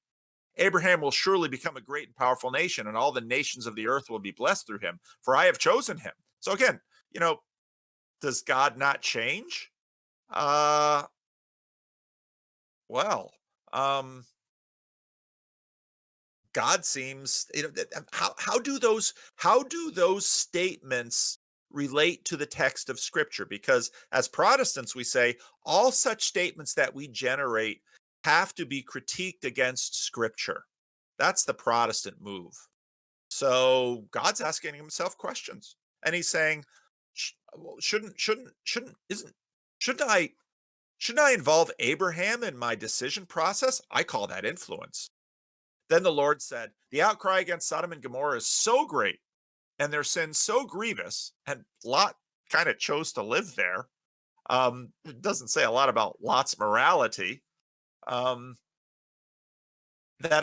Abraham will surely become a great and powerful nation, and all the nations of the earth will be blessed through him, for I have chosen him. So again, does God not change? Uh, well, God seems, how do those statements relate to the text of Scripture? Because as Protestants, we say all such statements that we generate have to be critiqued against Scripture. That's the Protestant move. So God's asking himself questions, and he's saying, shouldn't I involve Abraham in my decision process? I call that influence. Then the Lord said, the outcry against Sodom and Gomorrah is so great and their sin so grievous, and Lot kind of chose to live there. It doesn't say a lot about Lot's morality. That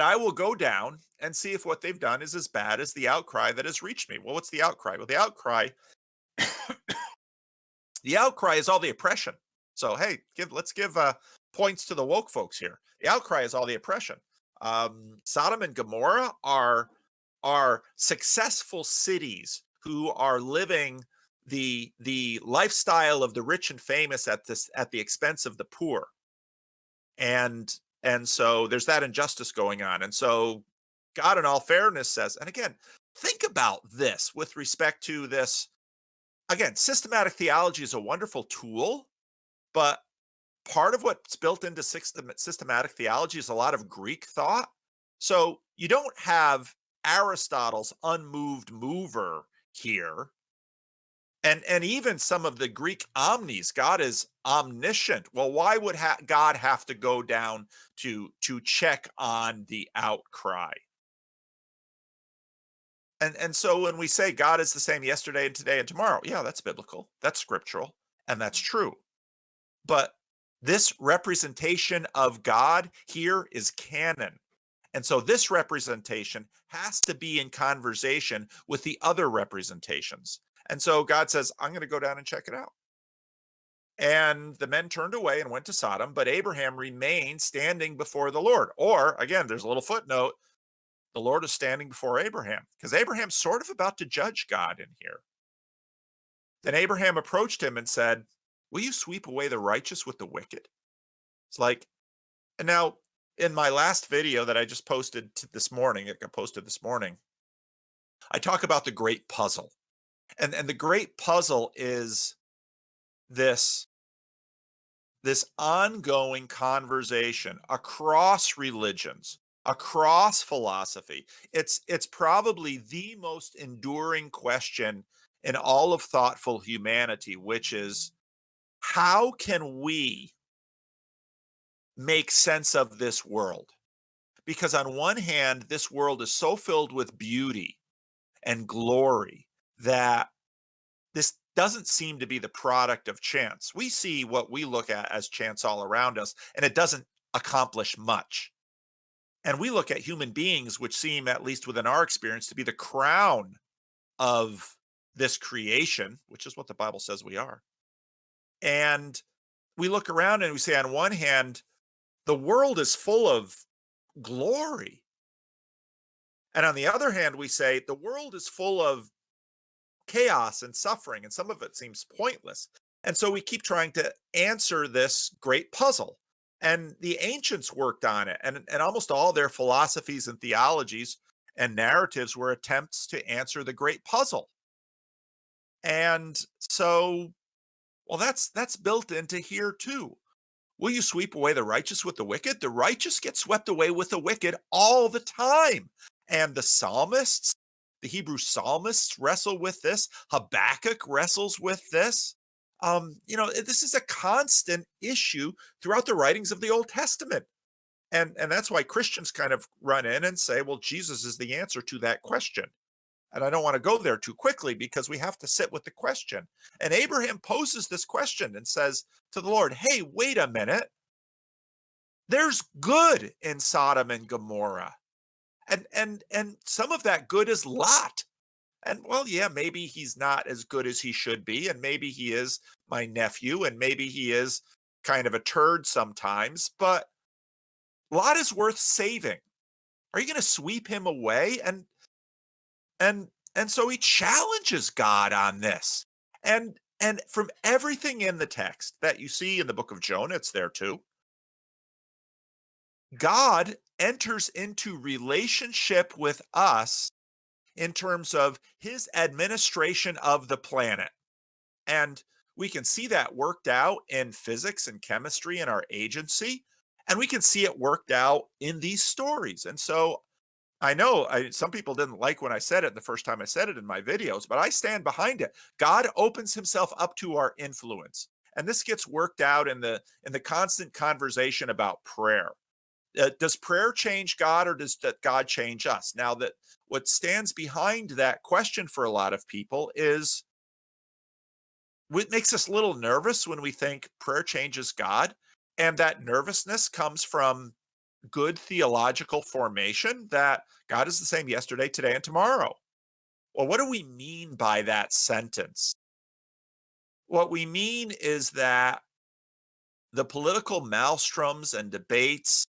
I will go down and see if what they've done is as bad as the outcry that has reached me. Well, what's the outcry? Well, the outcry is all the oppression. So, hey, let's give points to the woke folks here. The outcry is all the oppression. Sodom and Gomorrah are successful cities who are living the lifestyle of the rich and famous at the expense of the poor. And so there's that injustice going on. And so God, in all fairness, says, and again, think about this with respect to this. Again, systematic theology is a wonderful tool, but part of what's built into systematic theology is a lot of Greek thought. So you don't have Aristotle's unmoved mover here. And even some of the Greek omnis, God is omniscient. Well, why would God have to go down to check on the outcry? And so when we say God is the same yesterday and today and tomorrow, yeah, that's biblical, that's scriptural, and that's true. But This representation of God here is canon. And so this representation has to be in conversation with the other representations. And so God says, I'm going to go down and check it out. And the men turned away and went to Sodom, but Abraham remained standing before the Lord. Or, again, there's a little footnote, the Lord is standing before Abraham, because Abraham's sort of about to judge God in here. Then Abraham approached him and said, will you sweep away the righteous with the wicked? It's like, and now in my last video that I just posted this morning, it got posted this morning, I talk about the great puzzle. And the great puzzle is this ongoing conversation across religions, across philosophy. It's probably the most enduring question in all of thoughtful humanity, which is, how can we make sense of this world? Because on one hand, this world is so filled with beauty and glory that this doesn't seem to be the product of chance. We see what we look at as chance all around us, and it doesn't accomplish much. And we look at human beings, which seem, at least within our experience, to be the crown of this creation, which is what the Bible says we are. And we look around and we say, on one hand, the world is full of glory. And on the other hand, we say the world is full of chaos and suffering, and some of it seems pointless. And so we keep trying to answer this great puzzle. And the ancients worked on it, and almost all their philosophies and theologies and narratives were attempts to answer the great puzzle. And so, well, that's built into here too. Will you sweep away the righteous with the wicked? The righteous get swept away with the wicked all the time. And the psalmists, the Hebrew psalmists wrestle with this. Habakkuk wrestles with this. This is a constant issue throughout the writings of the Old Testament. And that's why Christians kind of run in and say, well, Jesus is the answer to that question. And I don't want to go there too quickly because we have to sit with the question. And Abraham poses this question and says to the Lord, hey, wait a minute. There's good in Sodom and Gomorrah. And some of that good is Lot. And well, yeah, maybe he's not as good as he should be. And maybe he is my nephew. And maybe he is kind of a turd sometimes. But Lot is worth saving. Are you going to sweep him away? And so he challenges God on this. And from everything in the text that you see in the book of Jonah, it's there too. God enters into relationship with us in terms of his administration of the planet. And we can see that worked out in physics and chemistry and our agency. And we can see it worked out in these stories. And so I know some people didn't like when I said it the first time I said it in my videos, but I stand behind it. God opens himself up to our influence. And this gets worked out in the constant conversation about prayer. Does prayer change God, or does God change us? Now, that what stands behind that question for a lot of people is what makes us a little nervous when we think prayer changes God. And that nervousness comes from good theological formation that God is the same yesterday, today, and tomorrow. Well, what do we mean by that sentence? What we mean is that the political maelstroms and debates,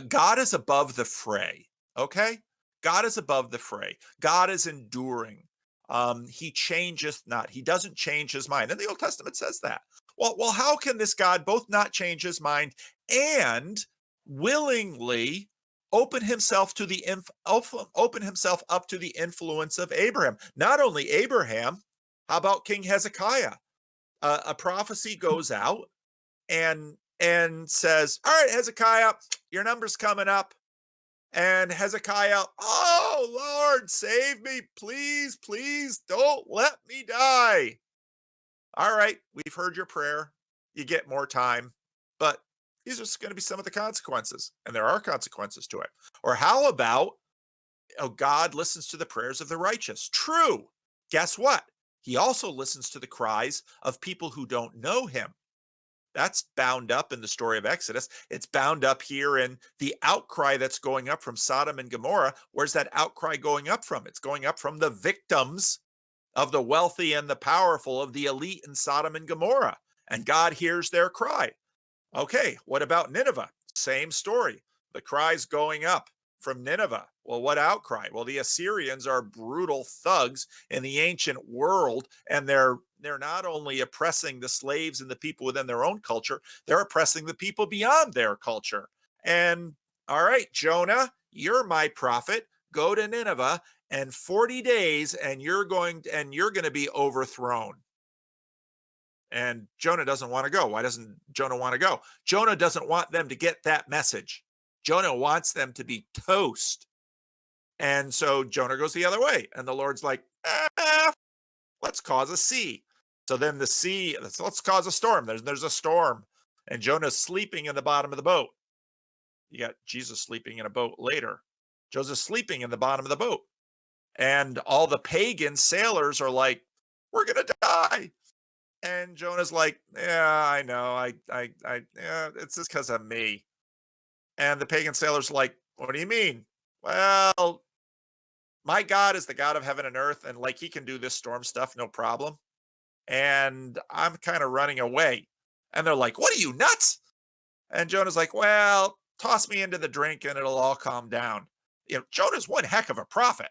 God is above the fray, okay? God is above the fray. God is enduring. He changeth not. He doesn't change his mind. And the Old Testament says that. Well, how can this God both not change his mind and willingly open himself up to the influence of Abraham? Not only Abraham, how about King Hezekiah? A prophecy goes out and says, all right, Hezekiah, your number's coming up. And Hezekiah, oh, Lord, save me. Please, please don't let me die. All right, we've heard your prayer. You get more time, but these are going to be some of the consequences. And there are consequences to it. Or how about, God listens to the prayers of the righteous? True. Guess what? He also listens to the cries of people who don't know him. That's bound up in the story of Exodus. It's bound up here in the outcry that's going up from Sodom and Gomorrah. Where's that outcry going up from? It's going up from the victims of the wealthy and the powerful, of the elite in Sodom and Gomorrah. And God hears their cry. Okay, what about Nineveh? Same story. The cry's going up from Nineveh. Well, what outcry? Well, the Assyrians are brutal thugs in the ancient world, and they're not only oppressing the slaves and the people within their own culture, they're oppressing the people beyond their culture. And all right, Jonah, you're my prophet. Go to Nineveh, and 40 days and you're going to be overthrown. And Jonah doesn't want to go. Why doesn't Jonah want to go? Jonah doesn't want them to get that message. Jonah wants them to be toast. And so Jonah goes the other way. And the Lord's like, let's cause a sea. So then the sea, let's cause a storm. There's a storm. And Jonah's sleeping in the bottom of the boat. You got Jesus sleeping in a boat later. Joseph's sleeping in the bottom of the boat. And all the pagan sailors are like, we're going to die. And Jonah's like, yeah, I know. Yeah, it's just because of me. And the pagan sailor's like, what do you mean? Well, my God is the God of heaven and earth, and like he can do this storm stuff, no problem. And I'm kind of running away. And they're like, what are you, nuts? And Jonah's like, well, toss me into the drink and it'll all calm down. Jonah's one heck of a prophet.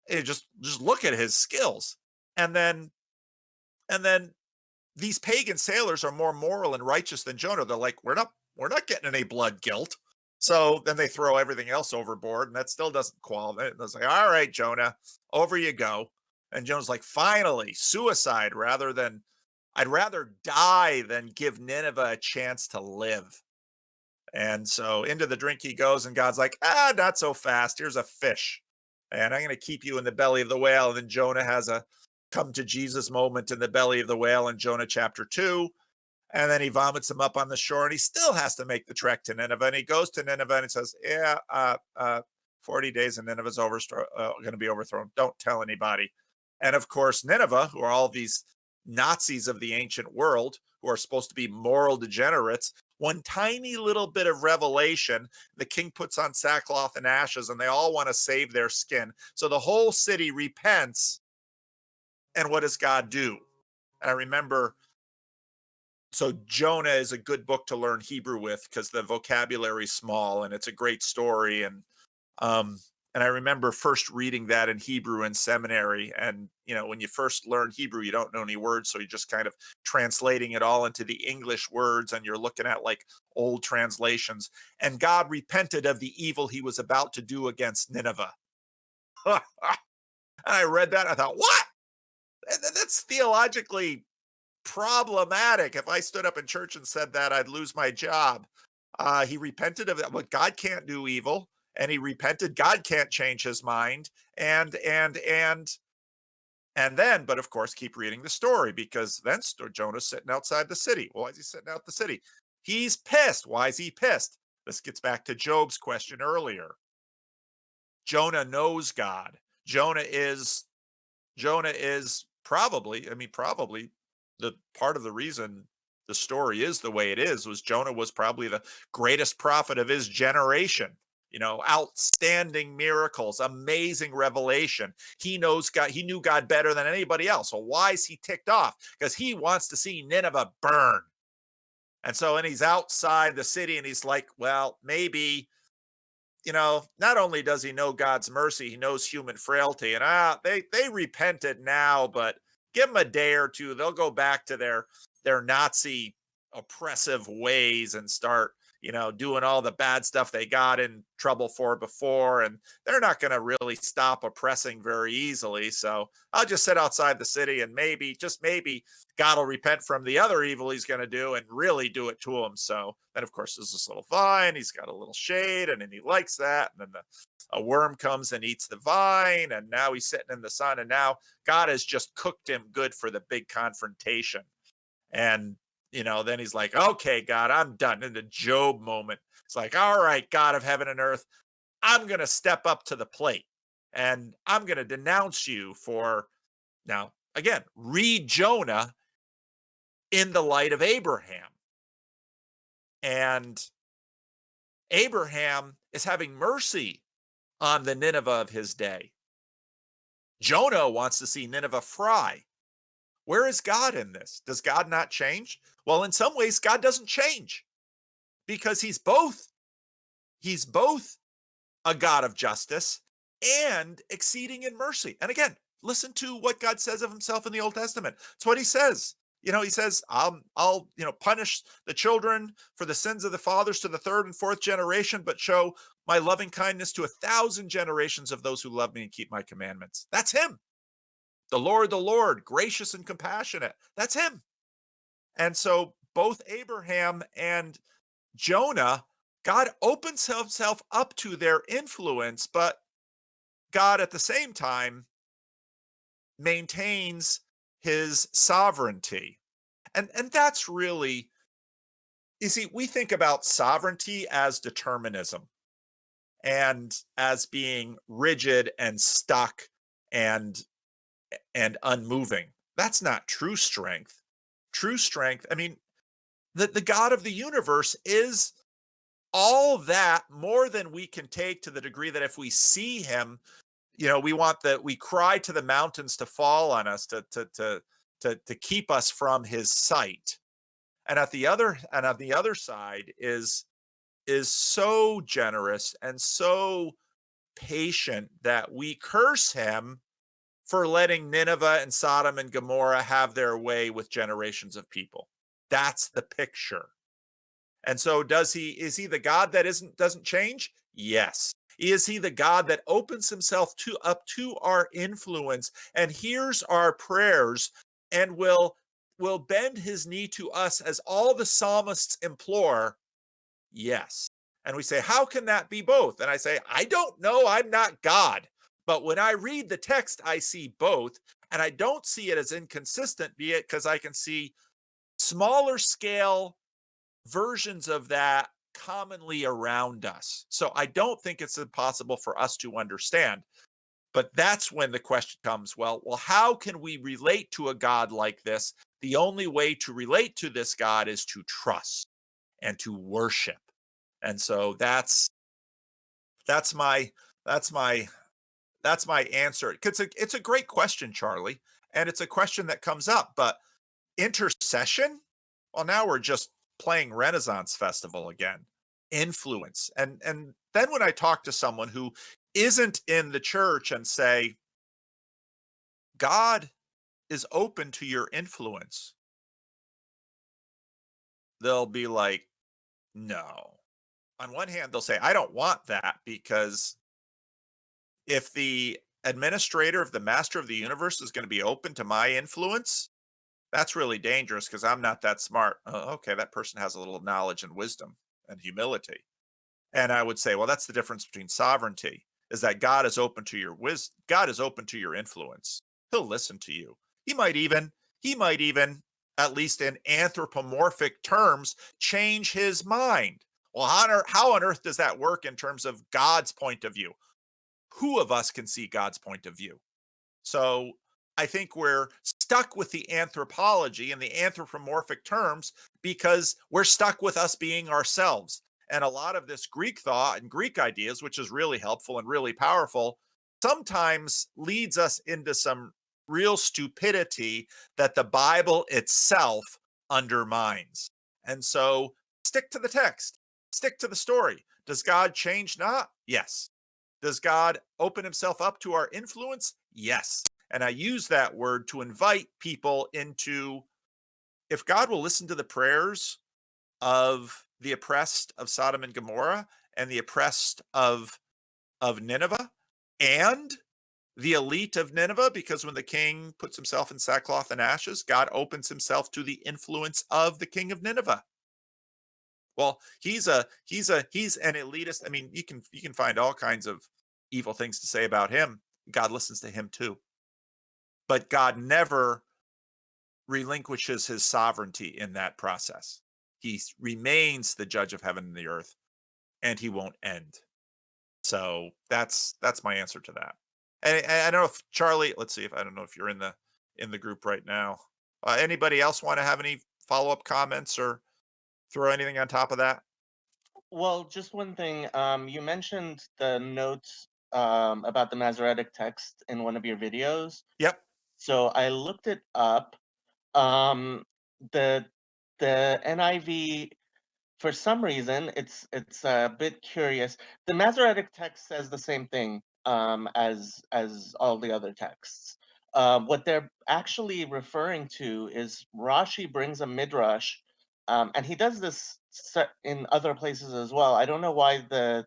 Just look at his skills. And then these pagan sailors are more moral and righteous than Jonah. They're like, we're not getting any blood guilt. So then they throw everything else overboard, and that still doesn't qualify. It's like, all right, Jonah, over you go. And Jonah's like, finally, suicide I'd rather die than give Nineveh a chance to live. And so into the drink he goes, and God's like, not so fast. Here's a fish. And I'm going to keep you in the belly of the whale. And then Jonah has a come to Jesus moment in the belly of the whale in Jonah chapter 2. And then he vomits him up on the shore, and he still has to make the trek to Nineveh. And he goes to Nineveh and he says, 40 days and Nineveh's going to be overthrown. Don't tell anybody. And of course, Nineveh, who are all these Nazis of the ancient world, who are supposed to be moral degenerates, one tiny little bit of revelation, the king puts on sackcloth and ashes, and they all want to save their skin. So the whole city repents. And what does God do? And I remember, so Jonah is a good book to learn Hebrew with because the vocabulary is small and it's a great story. And I remember first reading that in Hebrew in seminary. And when you first learn Hebrew, you don't know any words, so you're just kind of translating it all into the English words, and you're looking at like old translations. And God repented of the evil he was about to do against Nineveh. And I read that, and I thought, what? That's theologically problematic. If I stood up in church and said that, I'd lose my job. He repented of that, but God can't do evil, and he repented. God can't change his mind, and then, but of course, keep reading the story, because then Jonah's sitting outside the city. Well, why is he sitting out the city? He's pissed. Why is he pissed? This gets back to Job's question earlier. Jonah knows God. Jonah is probably the part of the reason the story is the way it is was Jonah was probably the greatest prophet of his generation. Outstanding miracles, amazing revelation. He knows God. He knew God better than anybody else. So why is he ticked off? Because he wants to see Nineveh burn. And he's outside the city, and he's like, well, maybe, not only does he know God's mercy, he knows human frailty. And they repented now, but give them a day or two. They'll go back to their Nazi oppressive ways and start, doing all the bad stuff they got in trouble for before. And they're not going to really stop oppressing very easily. So I'll just sit outside the city, and maybe, just maybe, God will repent from the other evil he's going to do and really do it to him. So then, of course, there's this little vine. He's got a little shade, and then he likes that. And then a worm comes and eats the vine, and now he's sitting in the sun. And now God has just cooked him good for the big confrontation. And then he's like, okay, God, I'm done. In the Job moment, it's like, all right, God of heaven and earth, I'm going to step up to the plate, and I'm going to denounce you for, now, again, read Jonah in the light of Abraham. And Abraham is having mercy on the Nineveh of his day. Jonah wants to see Nineveh fry. Where is God in this? Does God not change? Well, in some ways, God doesn't change because he's both. He's both a God of justice and exceeding in mercy. And again, listen to what God says of himself in the Old Testament. It's what he says. He says, I'll punish the children for the sins of the fathers to the third and fourth generation, but show my loving kindness to 1,000 generations of those who love me and keep my commandments. That's him. The Lord, gracious and compassionate. That's him. And so both Abraham and Jonah, God opens himself up to their influence, but God at the same time maintains his sovereignty. And that's really, you see, we think about sovereignty as determinism and as being rigid and stuck and unmoving. That's not true strength. True strength, I mean, the God of the universe is all that more than we can take, to the degree that if we see him, we cry to the mountains to fall on us, to keep us from his sight. And on the other side is so generous and so patient that we curse him for letting Nineveh and Sodom and Gomorrah have their way with generations of people. That's the picture. And so is he the God that doesn't change? Yes. Is he the God that opens himself up to our influence and hears our prayers and will bend his knee to us as all the psalmists implore? Yes. And we say, how can that be both? And I say, I don't know, I'm not God. But when I read the text, I see both, and I don't see it as inconsistent, be it because I can see smaller scale versions of that commonly around us. So I don't think it's impossible for us to understand. But that's when the question comes, well, how can we relate to a God like this? The only way to relate to this God is to trust and to worship. And so that's my answer. It's a great question, Charlie, and it's a question that comes up. But intercession, well, now we're just playing Renaissance Festival again. Influence, and then when I talk to someone who isn't in the church and say, God is open to your influence, they'll be like, no. On one hand, they'll say, I don't want that, because if the administrator of the master of the universe is going to be open to my influence, that's really dangerous because I'm not that smart. Okay, that person has a little knowledge and wisdom and humility. And I would say, well, that's the difference between sovereignty, is that God is open to your wisdom. God is open to your influence. He'll listen to you. He might even, at least in anthropomorphic terms, change his mind. Well, how on earth does that work in terms of God's point of view? Who of us can see God's point of view? So I think we're stuck with the anthropology and the anthropomorphic terms because we're stuck with us being ourselves. And a lot of this Greek thought and Greek ideas, which is really helpful and really powerful, sometimes leads us into some real stupidity that the Bible itself undermines. And so stick to the text, stick to the story. Does God change not? Yes. Does God open himself up to our influence? Yes. And I use that word to invite people into, if God will listen to the prayers of the oppressed of Sodom and Gomorrah and the oppressed of Nineveh and the elite of Nineveh, because when the king puts himself in sackcloth and ashes, God opens himself to the influence of the king of Nineveh. Well, he's an elitist. I mean, you can find all kinds of evil things to say about him. God listens to him too. But God never relinquishes his sovereignty in that process. He remains the judge of heaven and the earth, and he won't end. So that's my answer to that. And I don't know if Charlie, let's see, if I don't know if you're in the group right now. Anybody else want to have any follow-up comments or throw anything on top of that? Well, just one thing. You mentioned the notes about the Masoretic text in one of your videos. Yep. So I looked it up. Um, the the NIV, for some reason, it's a bit curious. The Masoretic text says the same thing as all the other texts. What they're actually referring to is Rashi brings a midrash, and he does this in other places as well. I don't know why the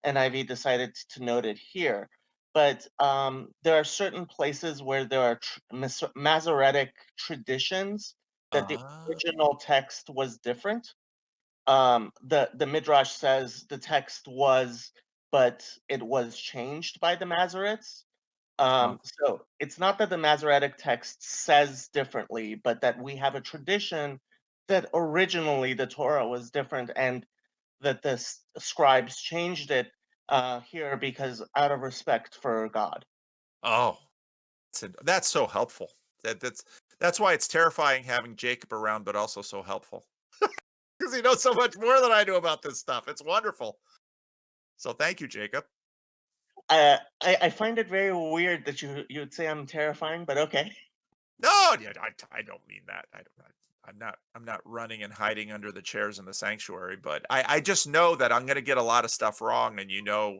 NIV decided to note it here, but there are certain places where there are Masoretic traditions that the Ah. original text was different. The midrash says the text was, but it was changed by the Masoretes. Huh. So it's not that the Masoretic text says differently, but that we have a tradition that originally the Torah was different, and that the scribes changed it here because out of respect for God. Oh, that's so helpful. That's why it's terrifying having Jacob around, but also so helpful because he knows so much more than I do about this stuff. It's wonderful. So thank you, Jacob. I find it very weird that you'd say I'm terrifying, but okay. No, yeah, I don't mean that. I'm not running and hiding under the chairs in the sanctuary, but I just know that I'm going to get a lot of stuff wrong, and you know,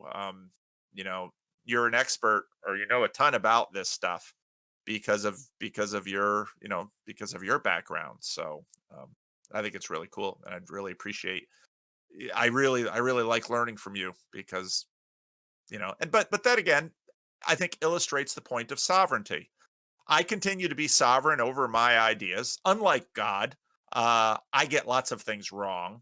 you're an expert or you know a ton about this stuff because of your because of your background. So I think it's really cool, and I'd really appreciate. I really like learning from you because and but that again, I think illustrates the point of sovereignty. I continue to be sovereign over my ideas. Unlike God, I get lots of things wrong,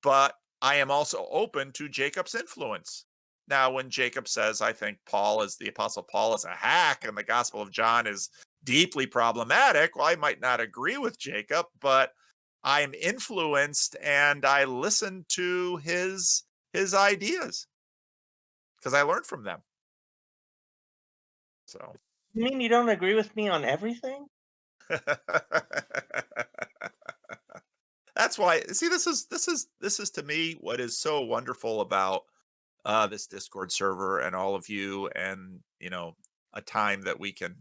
but I am also open to Jacob's influence. Now, when Jacob says, I think the Apostle Paul is a hack and the Gospel of John is deeply problematic, well, I might not agree with Jacob, but I'm influenced and I listen to his ideas because I learned from them. So You mean you don't agree with me on everything? that's why see this is to me what is so wonderful about this Discord server and all of you and a time that we can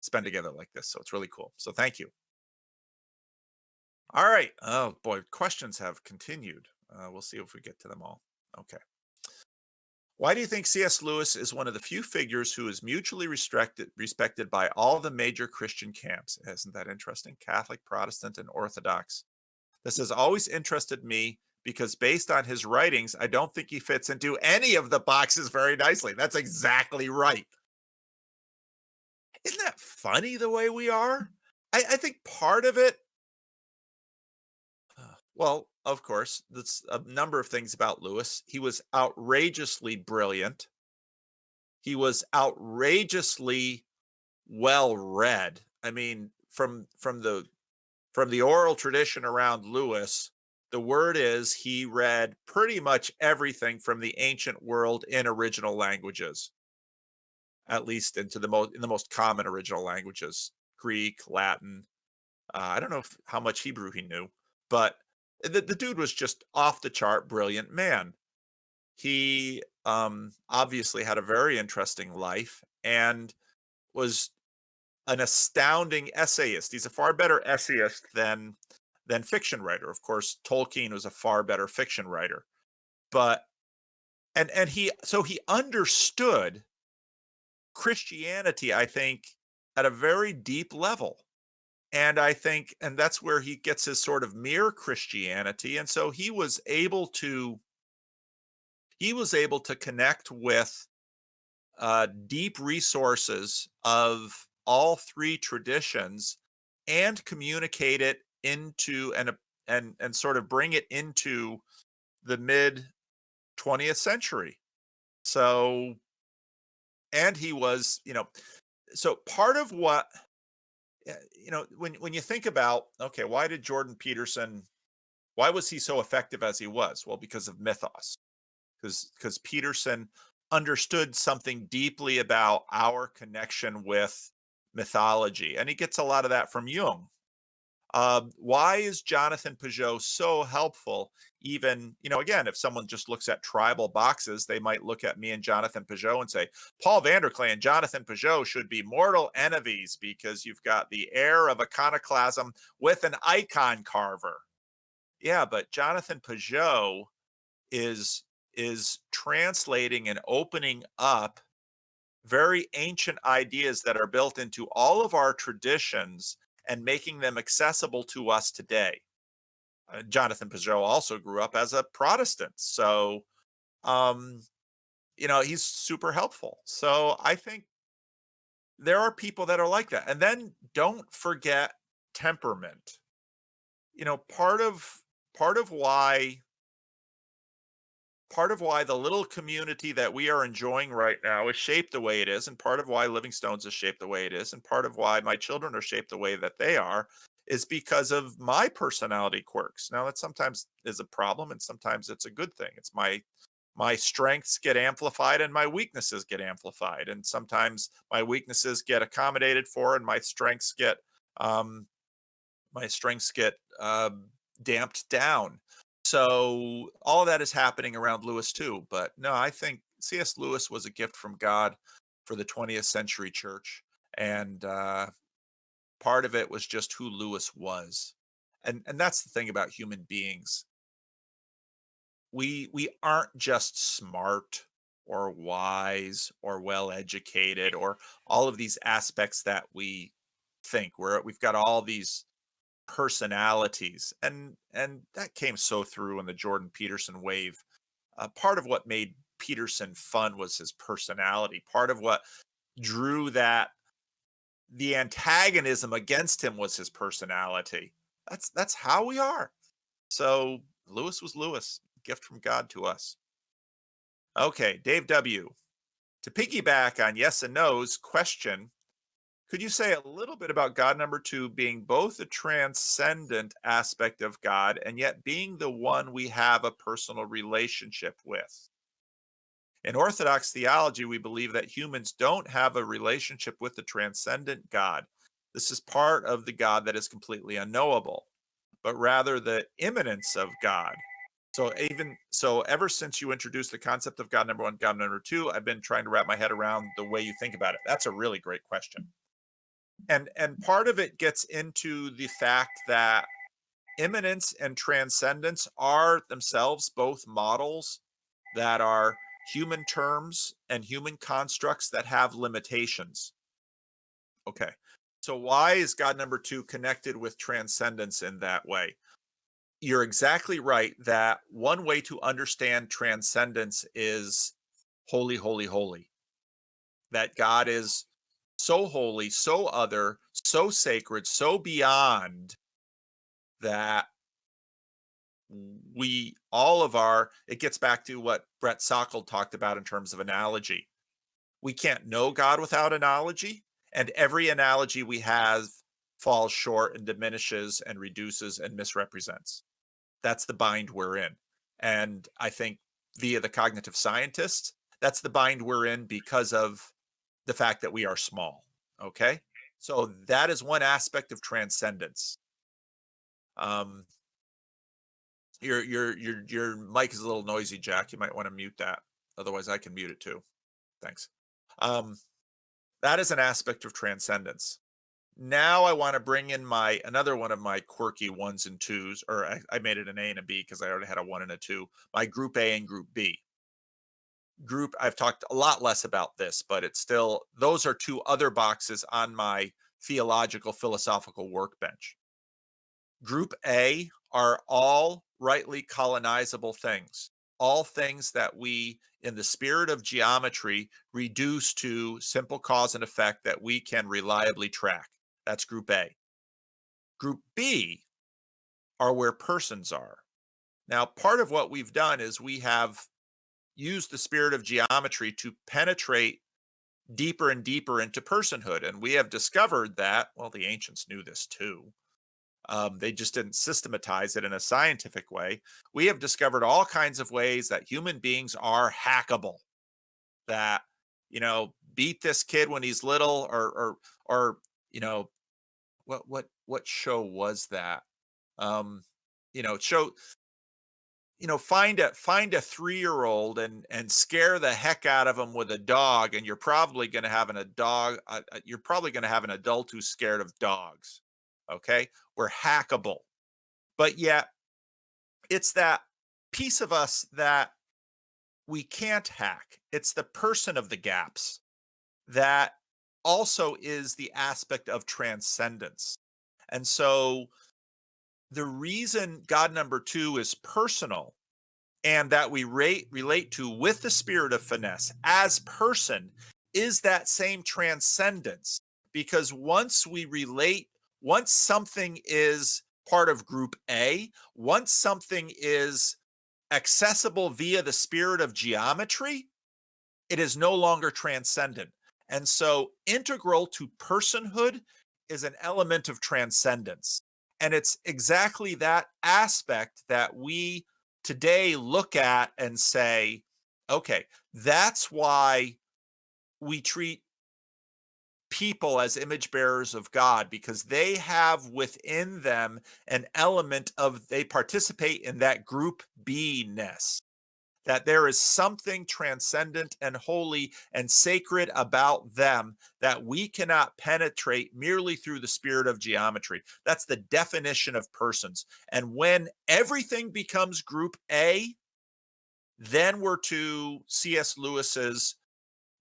spend together like this. So it's really cool. So thank you. All right. Oh boy, questions have continued. We'll see if we get to them all. Okay. Why do you think C.S. Lewis is one of the few figures who is mutually respected by all the major Christian camps? Isn't that interesting? Catholic, Protestant, and Orthodox. This has always interested me because based on his writings, I don't think he fits into any of the boxes very nicely. That's exactly right. Isn't that funny the way we are? I think part of it, well, of course, that's a number of things about Lewis. He was outrageously brilliant. He was outrageously well read. I mean, from the oral tradition around Lewis, the word is he read pretty much everything from the ancient world in original languages, at least into in the most common original languages, Greek, Latin. I don't know how much Hebrew he knew, but the dude was just off the chart brilliant man. He obviously had a very interesting life and was an astounding essayist. He's a far better essayist than fiction writer. Of course, Tolkien was a far better fiction writer. But and he understood Christianity, I think, at a very deep level. And I think and that's where he gets his sort of mere Christianity. And so he was able to connect with deep resources of all three traditions and communicate it into and sort of bring it into the mid 20th century. So and he was, so part of what when you think about okay, why was he so effective as he was? Well, because of mythos. Because Peterson understood something deeply about our connection with mythology, and he gets a lot of that from Jung. Why is Jonathan Peugeot so helpful? Even, again, if someone just looks at tribal boxes, they might look at me and Jonathan Peugeot and say, Paul Vanderklay and Jonathan Peugeot should be mortal enemies because you've got the air of iconoclasm with an icon carver. Yeah, but Jonathan Peugeot is translating and opening up very ancient ideas that are built into all of our traditions and making them accessible to us today. Jonathan Peugeot also grew up as a Protestant, so um, he's super helpful. So I think there are people that are like that, and then don't forget temperament. Part of why the little community that we are enjoying right now is shaped the way it is, and part of why Livingstone's is shaped the way it is, and part of why my children are shaped the way that they are is because of my personality quirks. Now, that sometimes is a problem and sometimes it's a good thing. It's my strengths get amplified and my weaknesses get amplified, and sometimes my weaknesses get accommodated for and um, my strengths get damped down. So all of that is happening around Lewis too. But no, I think C.S. Lewis was a gift from God for the 20th century church, and part of it was just who Lewis was, and that's the thing about human beings. We aren't just smart or wise or well educated or all of these aspects that we think. We've got all these personalities, and that came so through in the Jordan Peterson wave. Part of what made Peterson fun was his personality. Part of what drew the antagonism against him was his personality. That's how we are. So Lewis was Lewis, gift from God to us. Okay, Dave W. To piggyback on yes and no's question, could you say a little bit about God number two being both a transcendent aspect of God and yet being the one we have a personal relationship with? In Orthodox theology, we believe that humans don't have a relationship with the transcendent God. This is part of the God that is completely unknowable, but rather the immanence of God. So ever since you introduced the concept of God number one, God number two, I've been trying to wrap my head around the way you think about it. That's a really great question. And part of it gets into the fact that immanence and transcendence are themselves both models that are human terms and human constructs that have limitations. Okay. So why is God number two connected with transcendence in that way? You're exactly right that one way to understand transcendence is holy, holy, holy. That God is so holy, so other, so sacred, so beyond that it gets back to what Brett Sockel talked about in terms of analogy. We can't know God without analogy, and every analogy we have falls short and diminishes and reduces and misrepresents. That's the bind we're in. And I think via the cognitive scientists, that's the bind we're in because of the fact that we are small. Okay. So that is one aspect of transcendence. Um, your mic is a little noisy, Jack. You might want to mute that. Otherwise, I can mute it too. Thanks. Um, that is an aspect of transcendence. Now I want to bring in another one of my quirky ones and twos, or I made it an A and a B because I already had a one and a two. My group A and group B. I've talked a lot less about this, but it's still, those are two other boxes on my theological philosophical workbench. Group A are all rightly colonizable things, all things that we, in the spirit of geometry, reduce to simple cause and effect that we can reliably track. That's group A. Group B are where persons are. Now, part of what we've done is we have used the spirit of geometry to penetrate deeper and deeper into personhood. And we have discovered that, well, the ancients knew this too. They just didn't systematize it in a scientific way. We have discovered all kinds of ways that human beings are hackable. That, beat this kid when he's little, or what show was that? Um, show find a 3-year-old and scare the heck out of them with a dog, and you're probably going to have you're probably going to have an adult who's scared of dogs. Okay, we're hackable, but yet it's that piece of us that we can't hack. It's the person of the gaps that also is the aspect of transcendence. And so the reason God number 2 is personal and that we relate to with the spirit of finesse as person is that same transcendence. Because once something is part of group A, once something is accessible via the spirit of geometry, it is no longer transcendent. And so, integral to personhood is an element of transcendence. And it's exactly that aspect that we today look at and say, okay, that's why we treat people as image bearers of God, because they have within them an element of, they participate in that group B-ness, that there is something transcendent and holy and sacred about them that we cannot penetrate merely through the spirit of geometry. That's the definition of persons. And when everything becomes group A, then we're to C.S. Lewis's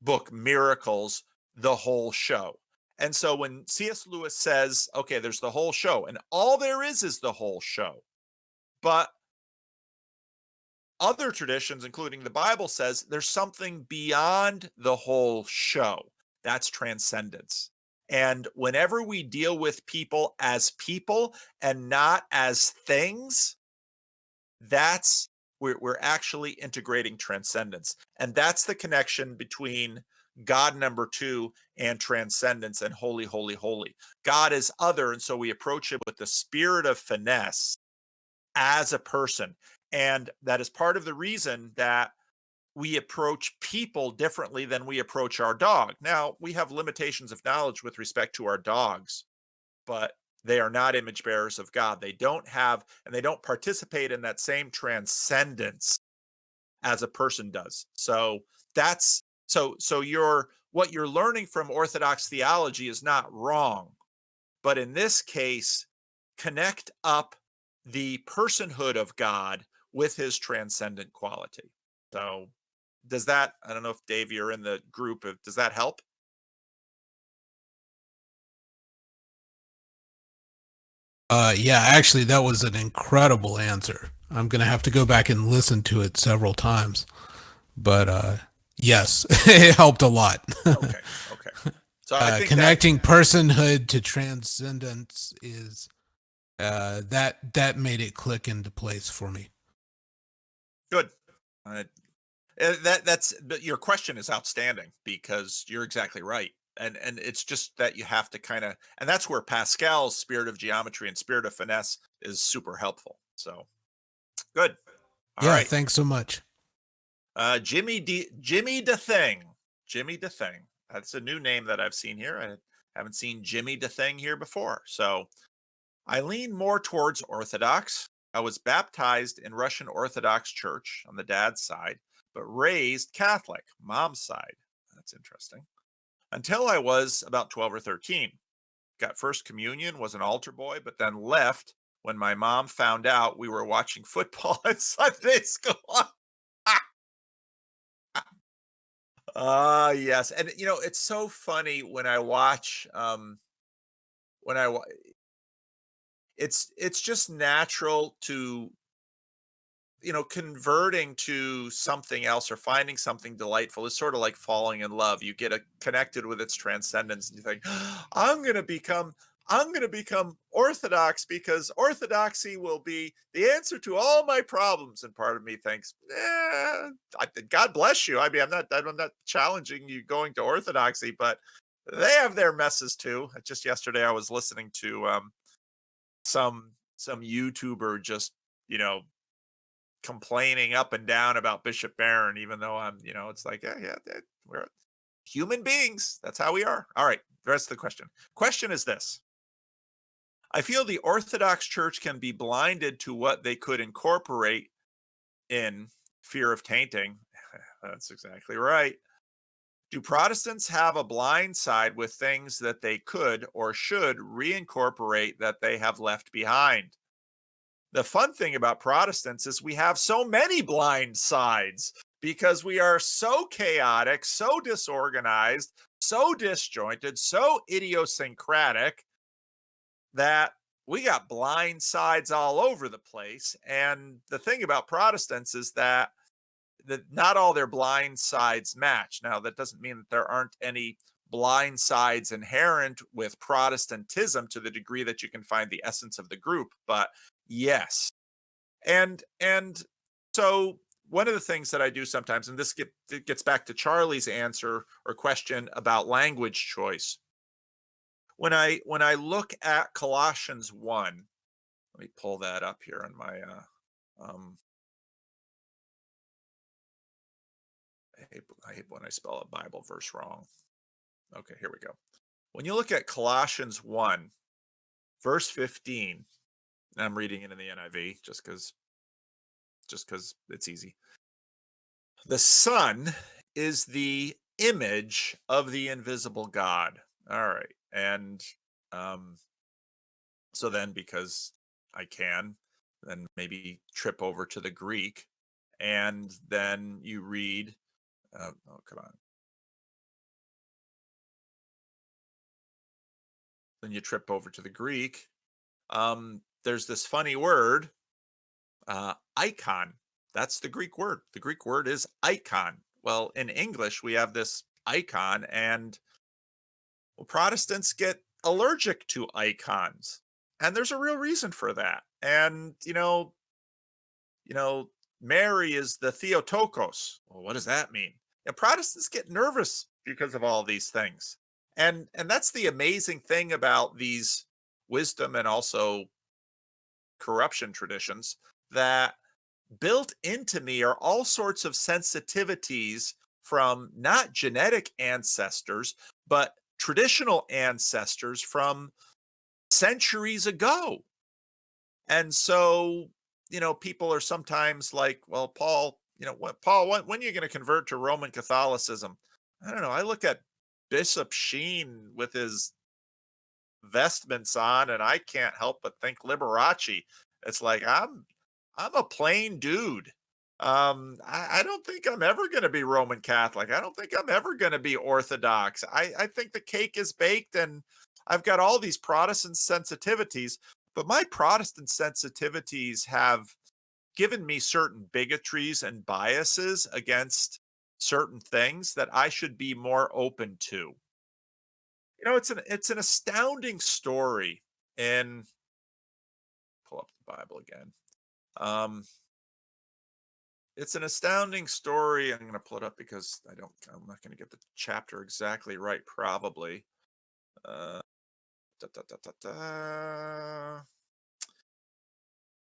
book, Miracles, the whole show. And so when C.S. Lewis says, okay, there's the whole show, and all there is the whole show, but other traditions, including the Bible, says there's something beyond the whole show. That's transcendence. And whenever we deal with people as people and not as things, that's we're actually integrating transcendence. And that's the connection between God number 2 and transcendence and holy, holy, holy. God is other, and so we approach him with the spirit of finesse as a person. And that is part of the reason that we approach people differently than we approach our dog. Now, we have limitations of knowledge with respect to our dogs, but they are not image bearers of God. They don't have, and they don't participate in that same transcendence as a person does. So that's what you're learning from Orthodox theology is not wrong. But in this case, connect up the personhood of God with his transcendent quality. So does that, I don't know if Dave, you're in the group, does that help? Yeah, actually, that was an incredible answer. I'm gonna have to go back and listen to it several times. But yes, it helped a lot. Okay. So I think Connecting personhood to transcendence is that made it click into place for me. good. But your question is outstanding because you're exactly right. And it's just that you have to kind of, and that's where Pascal's spirit of geometry and spirit of finesse is super helpful. So good. All Yeah, right. thanks so much. Jimmy the Thing. Jimmy the Thing. That's a new name that I've seen here. I haven't seen Jimmy the Thing here before. So I lean more towards Orthodox. I was baptized in Russian Orthodox Church on the dad's side, but raised Catholic, mom's side. That's interesting. Until I was about 12 or 13. Got first communion, was an altar boy, but then left when my mom found out we were watching football at Sunday school. Yes. And it's so funny when I watch when I wa- it's just natural to converting to something else or finding something delightful is sort of like falling in love. You get connected with its transcendence and you think, I'm going to become Orthodox because Orthodoxy will be the answer to all my problems. And part of me thinks, God bless you. I mean, I'm not challenging you going to Orthodoxy, but they have their messes too. Just yesterday, I was listening to some YouTuber just you know complaining up and down about Bishop Barron, even though it's like, yeah, we're human beings. That's how we are. All right. The rest of the question. Question is this. I feel the Orthodox Church can be blinded to what they could incorporate in fear of tainting. That's exactly right. Do Protestants have a blind side with things that they could or should reincorporate that they have left behind? The fun thing about Protestants is we have so many blind sides because we are so chaotic, so disorganized, so disjointed, so idiosyncratic that we got blind sides all over the place. And the thing about Protestants is that not all their blind sides match. Now, that doesn't mean that there aren't any blind sides inherent with Protestantism to the degree that you can find the essence of the group, but yes. And so one of the things that I do sometimes, and it gets back to Charlie's answer or question about language choice. When I look at Colossians 1, let me pull that up here on my I hate when I spell a Bible verse wrong. Okay, here we go. When you look at Colossians 1, verse 15, and I'm reading it in the NIV just because it's easy. The Son is the image of the invisible God. All right. And so then, because I can, then maybe trip over to the Greek, and then you read, oh, come on. Then you trip over to the Greek. There's this funny word, icon. That's the Greek word. The Greek word is icon. Well, in English, we have this icon, and well, Protestants get allergic to icons. And there's a real reason for that. And, Mary is the Theotokos. Well, what does that mean? And Protestants get nervous because of all these things. And that's the amazing thing about these wisdom and also corruption traditions, that built into me are all sorts of sensitivities from not genetic ancestors, but traditional ancestors from centuries ago. And so, people are sometimes like, well, Paul, when are you going to convert to Roman Catholicism? I don't know. I look at Bishop Sheen with his vestments on, and I can't help but think Liberace. It's like I'm a plain dude. I don't think I'm ever going to be Roman Catholic. I don't think I'm ever going to be Orthodox. I think the cake is baked, and I've got all these Protestant sensitivities, but my Protestant sensitivities have given me certain bigotries and biases against certain things that I should be more open to. It's an astounding story. And pull up the Bible again. It's an astounding story. I'm going to pull it up because I'm not going to get the chapter exactly right, probably.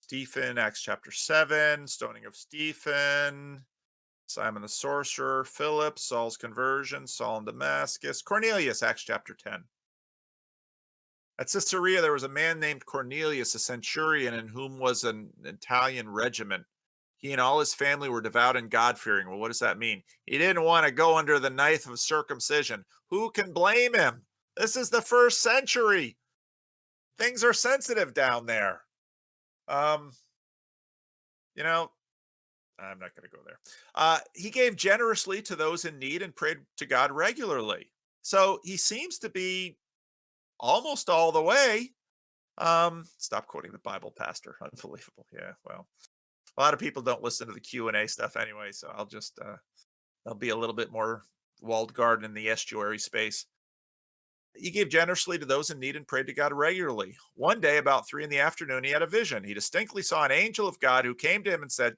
Stephen, Acts chapter 7, stoning of Stephen, Simon the sorcerer, Philip, Saul's conversion, Saul in Damascus, Cornelius, Acts chapter 10. At Caesarea, there was a man named Cornelius, a centurion, in whom was an Italian regiment. He and all his family were devout and God-fearing. Well, what does that mean? He didn't want to go under the knife of circumcision. Who can blame him? This is the first century. Things are sensitive down there. I'm not going to go there. He gave generously to those in need and prayed to God regularly. So he seems to be almost all the way. Stop quoting the Bible, Pastor. Unbelievable. Yeah, well, a lot of people don't listen to the Q&A stuff anyway, so I'll be a little bit more walled garden in the estuary space. He gave generously to those in need and prayed to God regularly. One day, about 3 p.m, he had a vision. He distinctly saw an angel of God who came to him and said,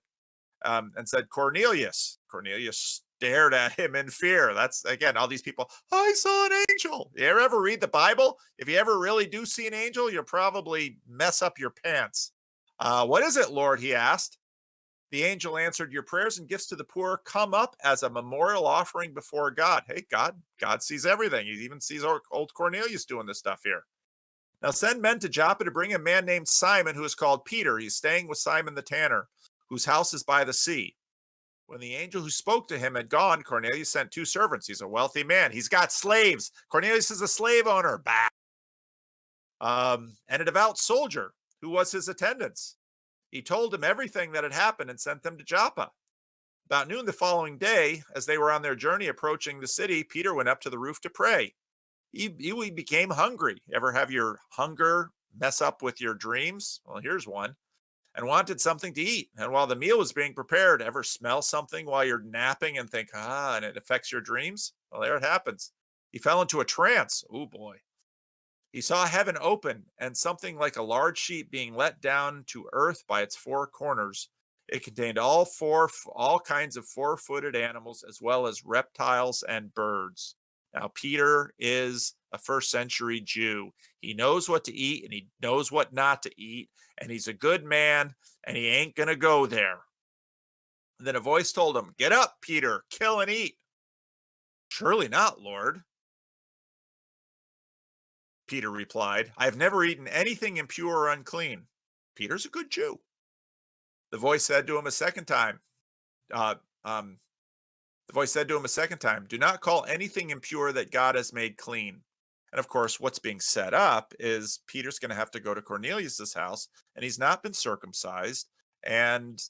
Cornelius. Cornelius stared at him in fear. That's, again, all these people, I saw an angel. You ever read the Bible? If you ever really do see an angel, you'll probably mess up your pants. What is it, Lord? He asked. The angel answered, your prayers and gifts to the poor come up as a memorial offering before God. Hey, God sees everything. He even sees old Cornelius doing this stuff here. Now send men to Joppa to bring a man named Simon, who is called Peter. He's staying with Simon the tanner, whose house is by the sea. When the angel who spoke to him had gone, Cornelius sent 2 servants. He's a wealthy man. He's got slaves. Cornelius is a slave owner. Bah. And a devout soldier who was his attendants. He told him everything that had happened and sent them to Joppa. About noon the following day, as they were on their journey approaching the city, Peter went up to the roof to pray. He became hungry. Ever have your hunger mess up with your dreams? Well, here's one. And wanted something to eat. And while the meal was being prepared, ever smell something while you're napping and think, and it affects your dreams? Well, there it happens. He fell into a trance. Oh boy. He saw heaven open and something like a large sheet being let down to earth by its 4 corners. It contained all kinds of 4-footed animals, as well as reptiles and birds. Now, Peter is a first century Jew. He knows what to eat and he knows what not to eat. And he's a good man and he ain't going to go there. And then a voice told him, "Get up, Peter, kill and eat." "Surely not, Lord," Peter replied. "I have never eaten anything impure or unclean." Peter's a good Jew. The voice said to him a second time, "Do not call anything impure that God has made clean." And of course, what's being set up is Peter's going to have to go to Cornelius's house, and he's not been circumcised. And,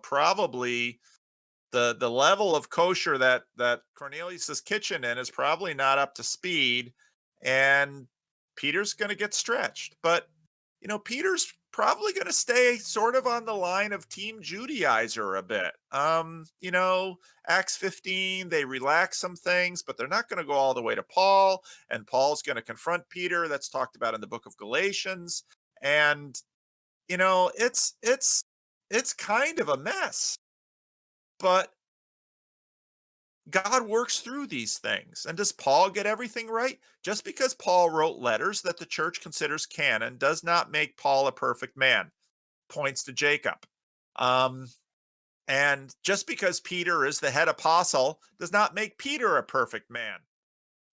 probably the level of kosher that Cornelius's kitchen in is probably not up to speed. And Peter's going to get stretched. But, Peter's probably going to stay sort of on the line of Team Judaizer a bit. Acts 15, they relax some things, but they're not going to go all the way to Paul. And Paul's going to confront Peter. That's talked about in the book of Galatians. And, it's kind of a mess. But God works through these things. And does Paul get everything right? Just because Paul wrote letters that the church considers canon does not make Paul a perfect man. Points to Jacob. And just because Peter is the head apostle does not make Peter a perfect man.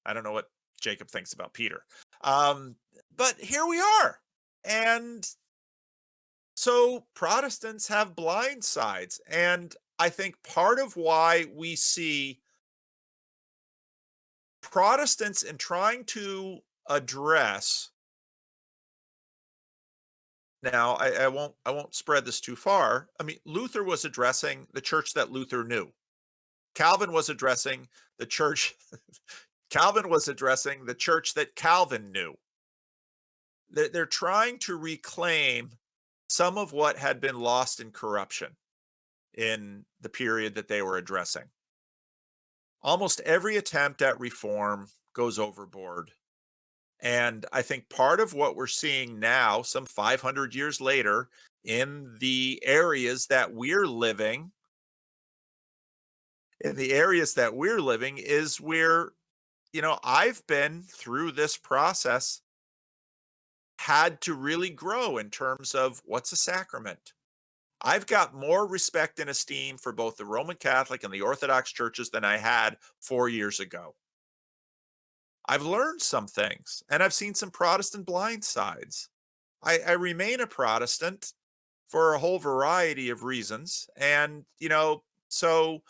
I don't know what Jacob thinks about Peter. But here we are. And so Protestants have blind sides. And I think part of why we see Protestants in trying to address, now I won't spread this too far. I mean, Luther was addressing the church that Luther knew. Calvin was addressing the church that Calvin knew. They're trying to reclaim some of what had been lost in corruption in the period that they were addressing. Almost every attempt at reform goes overboard. And I think part of what we're seeing now, some 500 years later, in the areas that we're living, is where, I've been through this process, had to really grow in terms of what's a sacrament. I've got more respect and esteem for both the Roman Catholic and the Orthodox churches than I had 4 years ago. I've learned some things, and I've seen some Protestant blind sides. I remain a Protestant for a whole variety of reasons. And, so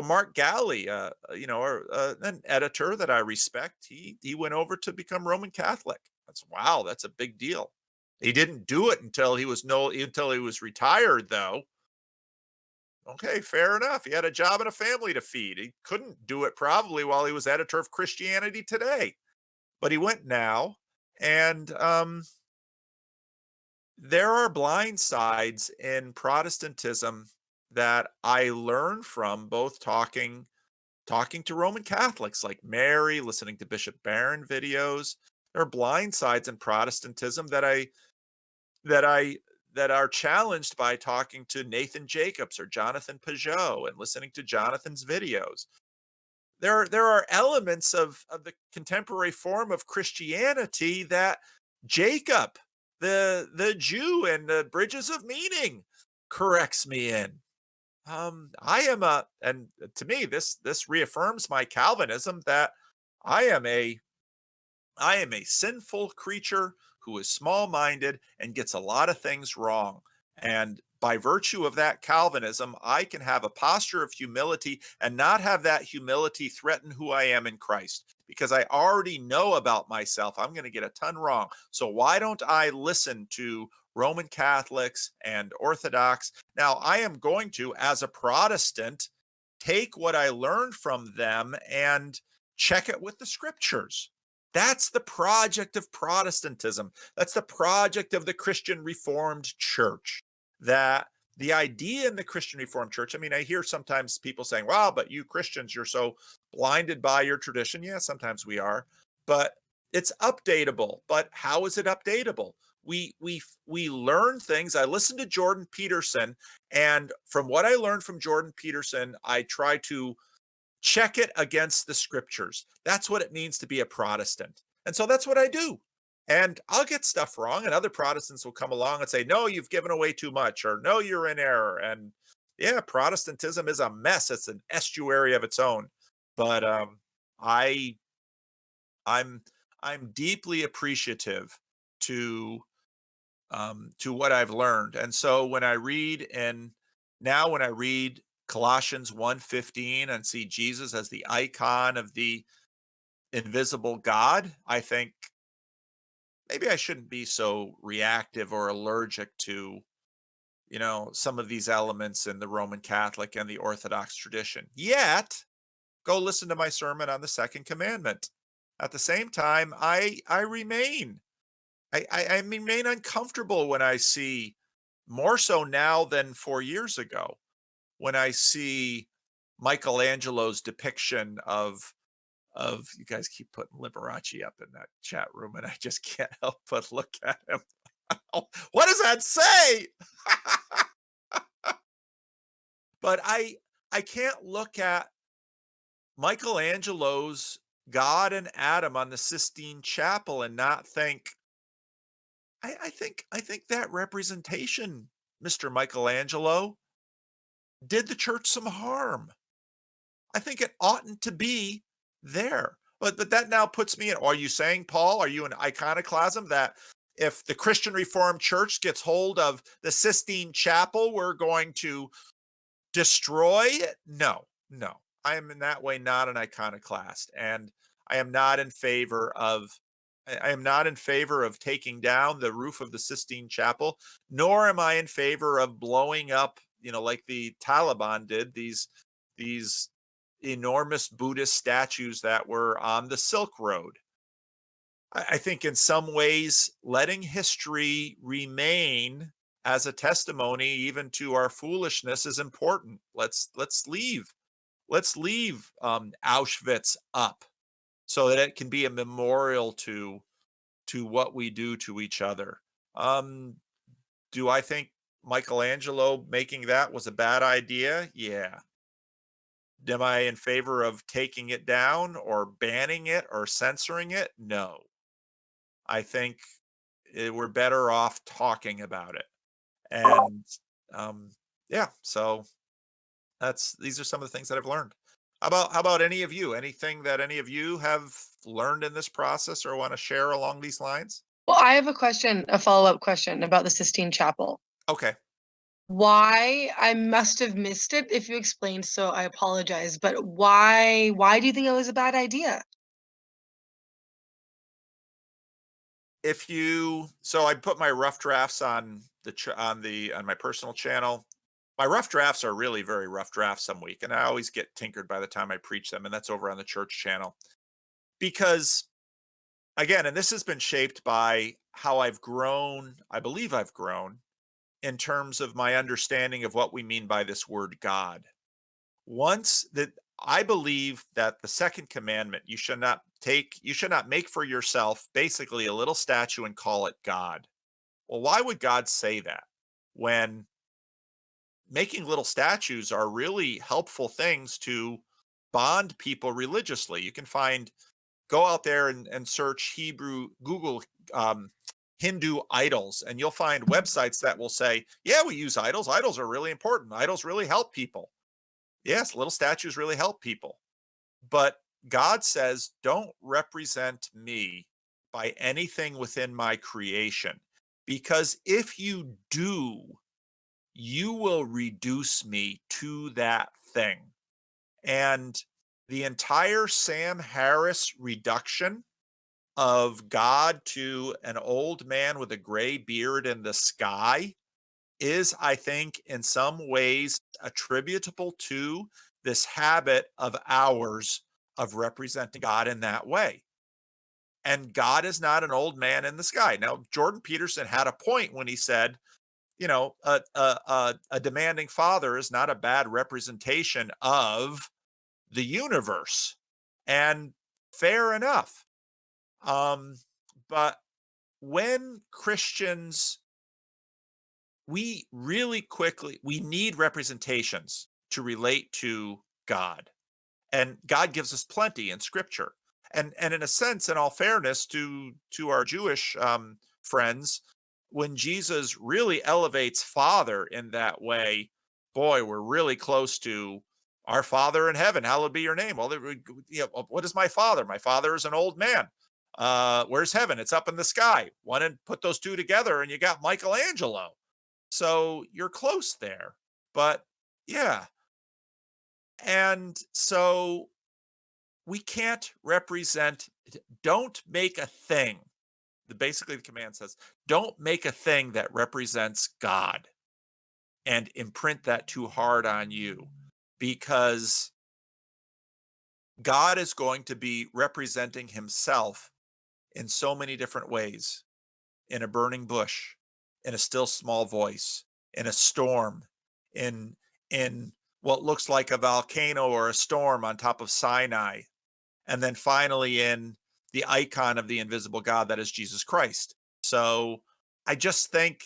Mark Galley, an editor that I respect, he went over to become Roman Catholic. That's a big deal. He didn't do it until he was retired, though. Okay, fair enough. He had a job and a family to feed. He couldn't do it probably while he was editor of Christianity Today, but he went now. And there are blind sides in Protestantism that I learn from both talking to Roman Catholics like Mary, listening to Bishop Barron videos. There are blind sides in Protestantism that are challenged by talking to Nathan Jacobs or Jonathan Peugeot and listening to Jonathan's videos. There are elements of the contemporary form of Christianity that Jacob, the Jew in the Bridges of Meaning, corrects me in. And to me, this reaffirms my Calvinism that I am a sinful creature who is small-minded and gets a lot of things wrong. And by virtue of that Calvinism, I can have a posture of humility and not have that humility threaten who I am in Christ, because I already know about myself I'm going to get a ton wrong. So why don't I listen to Roman Catholics and Orthodox? Now, I am going to, as a Protestant, take what I learned from them and check it with the scriptures. That's the project of Protestantism. That's the project of the Christian Reformed Church. That the idea in the Christian Reformed Church, I mean, I hear sometimes people saying, wow, but you Christians, you're so blinded by your tradition. Yeah, sometimes we are, but it's updatable. But how is it updatable? We learn things. I listened to Jordan Peterson, and from what I learned from Jordan Peterson, I try to check it against the scriptures. That's what it means to be a Protestant. And so that's what I do. And I'll get stuff wrong, and other Protestants will come along and say, no, you've given away too much, or no, you're in error. And yeah, Protestantism is a mess. It's an estuary of its own. But I I'm I'm deeply appreciative to what I've learned. And so when I read, and now when I read Colossians 1:15 and see Jesus as the icon of the invisible God, I think maybe I shouldn't be so reactive or allergic to, some of these elements in the Roman Catholic and the Orthodox tradition. Yet, go listen to my sermon on the second commandment. At the same time, I remain I remain uncomfortable when I see, more so now than 4 years ago, when I see Michelangelo's depiction of you guys keep putting Liberace up in that chat room, and I just can't help but look at him. What does that say? But I can't look at Michelangelo's God and Adam on the Sistine Chapel and not think, I think that representation, Mr. Michelangelo, did the church some harm. I think it oughtn't to be there. But that now puts me in. Are you saying, Paul, are you an iconoclasm that if the Christian Reformed Church gets hold of the Sistine Chapel, we're going to destroy it? No, no. I am in that way not an iconoclast, and I am not in favor of I am not in favor of taking down the roof of the Sistine Chapel, nor am I in favor of blowing up, like the Taliban did, these enormous Buddhist statues that were on the Silk Road. I think in some ways, letting history remain as a testimony even to our foolishness is important. Let's leave Auschwitz up so that it can be a memorial to what we do to each other. Um, do I think Michelangelo making that was a bad idea? Yeah. Am I in favor of taking it down or banning it or censoring it? No. I think we're better off talking about it. And um, yeah, so these are some of the things that I've learned. How about any of you? Anything that any of you have learned in this process or want to share along these lines? Well, I have a follow-up question about the Sistine Chapel. Okay. Why? I must have missed it. If you explained, so I apologize. But why do you think it was a bad idea? So I put my rough drafts on on my personal channel. My rough drafts are really very rough drafts some week, and I always get tinkered by the time I preach them, and that's over on the church channel. Because again, and this has been shaped by how I've grown, I believe I've grown in terms of my understanding of what we mean by this word God. Once that I believe that the second commandment, you should not make for yourself basically a little statue and call it God. Well, why would God say that when making little statues are really helpful things to bond people religiously? You can go out there and search Google Hindu idols, and you'll find websites that will say, yeah, we use idols. Idols are really important. Idols really help people. Yes, little statues really help people. But God says, don't represent me by anything within my creation, because if you do, you will reduce me to that thing. And the entire Sam Harris reduction of God to an old man with a gray beard in the sky is, I think, in some ways attributable to this habit of ours of representing God in that way. And God is not an old man in the sky. Now, Jordan Peterson had a point when he said, a demanding father is not a bad representation of the universe. And fair enough. But when Christians, we need representations to relate to God. And God gives us plenty in scripture. And in a sense, in all fairness to our Jewish friends, when Jesus really elevates Father in that way, boy, we're really close to our Father in heaven. Hallowed be your name. Well, what is my Father? My Father is an old man. Where's heaven? It's up in the sky. One and put those two together, and you got Michelangelo. So you're close there. But yeah. And so we can't represent, don't make a thing. Basically, the command says, don't make a thing that represents God and imprint that too hard on you, because God is going to be representing himself in so many different ways, in a burning bush, in a still small voice, in a storm, in what looks like a volcano or a storm on top of Sinai, and then finally in the icon of the invisible God that is Jesus Christ. So I just think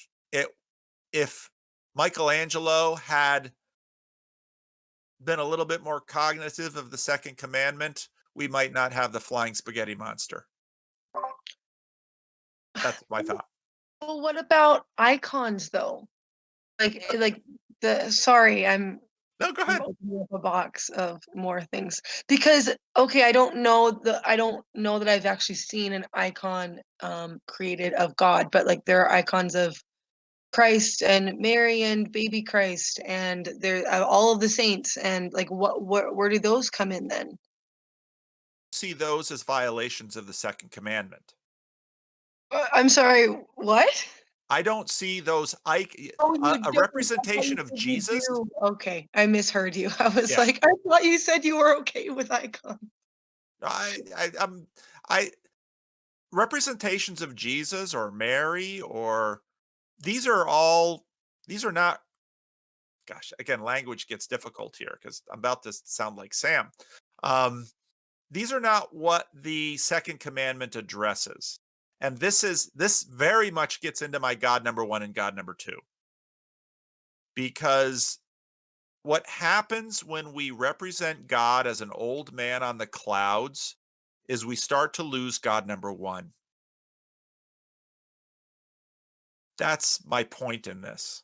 if Michelangelo had been a little bit more cognitive of the second commandment, we might not have the flying spaghetti monster. That's my thought. Well, what about icons though? Like sorry, No, go I'm ahead. opening up a box of more things because okay, I don't know that I've actually seen an icon created of God, but like there are icons of Christ and Mary and baby Christ and there all of the saints and like where do those come in then? See those as violations of the second commandment. I'm sorry, what? I don't see those Oh, you a don't. I thought representation you of said you Jesus. do. Okay, I misheard you. I was Yeah. like, I thought you said you were okay with icons. I representations of Jesus or Mary, or these are not, gosh, again, language gets difficult here because I'm about to sound like Sam. These are not what the second commandment addresses. And this very much gets into my God number one and God number two. Because what happens when we represent God as an old man on the clouds is we start to lose God number one. That's my point in this.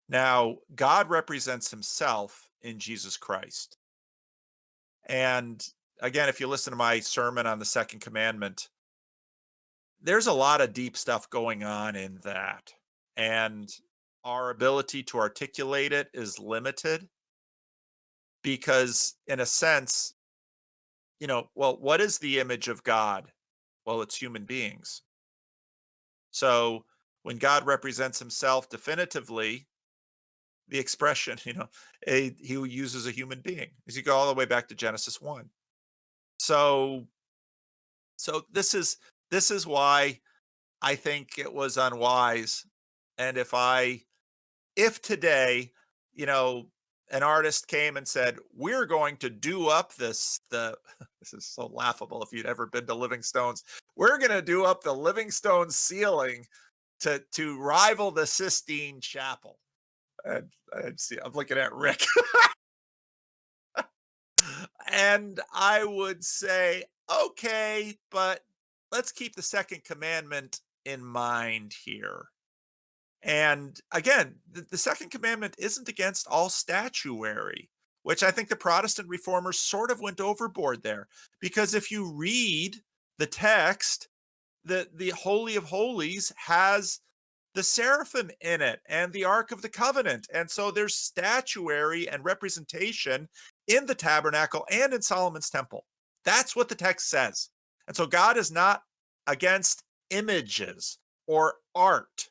Now, God represents himself in Jesus Christ. And again, if you listen to my sermon on the second commandment, there's a lot of deep stuff going on in that. And our ability to articulate it is limited because, in a sense, well, what is the image of God? Well, it's human beings. So when God represents himself definitively, the expression, he uses a human being. As you go all the way back to Genesis 1. So this is why I think it was unwise. And if today, an artist came and said, we're going to do up this is so laughable if you'd ever been to Livingstone's. We're going to do up the Livingstone ceiling to rival the Sistine Chapel. I'm looking at Rick. And I would say, okay, but let's keep the second commandment in mind here. And again, the second commandment isn't against all statuary, which I think the Protestant reformers sort of went overboard there. Because if you read the text, the Holy of Holies has the seraphim in it and the Ark of the Covenant. And so there's statuary and representation in the tabernacle and in Solomon's temple. That's what the text says. And so God is not against images or art,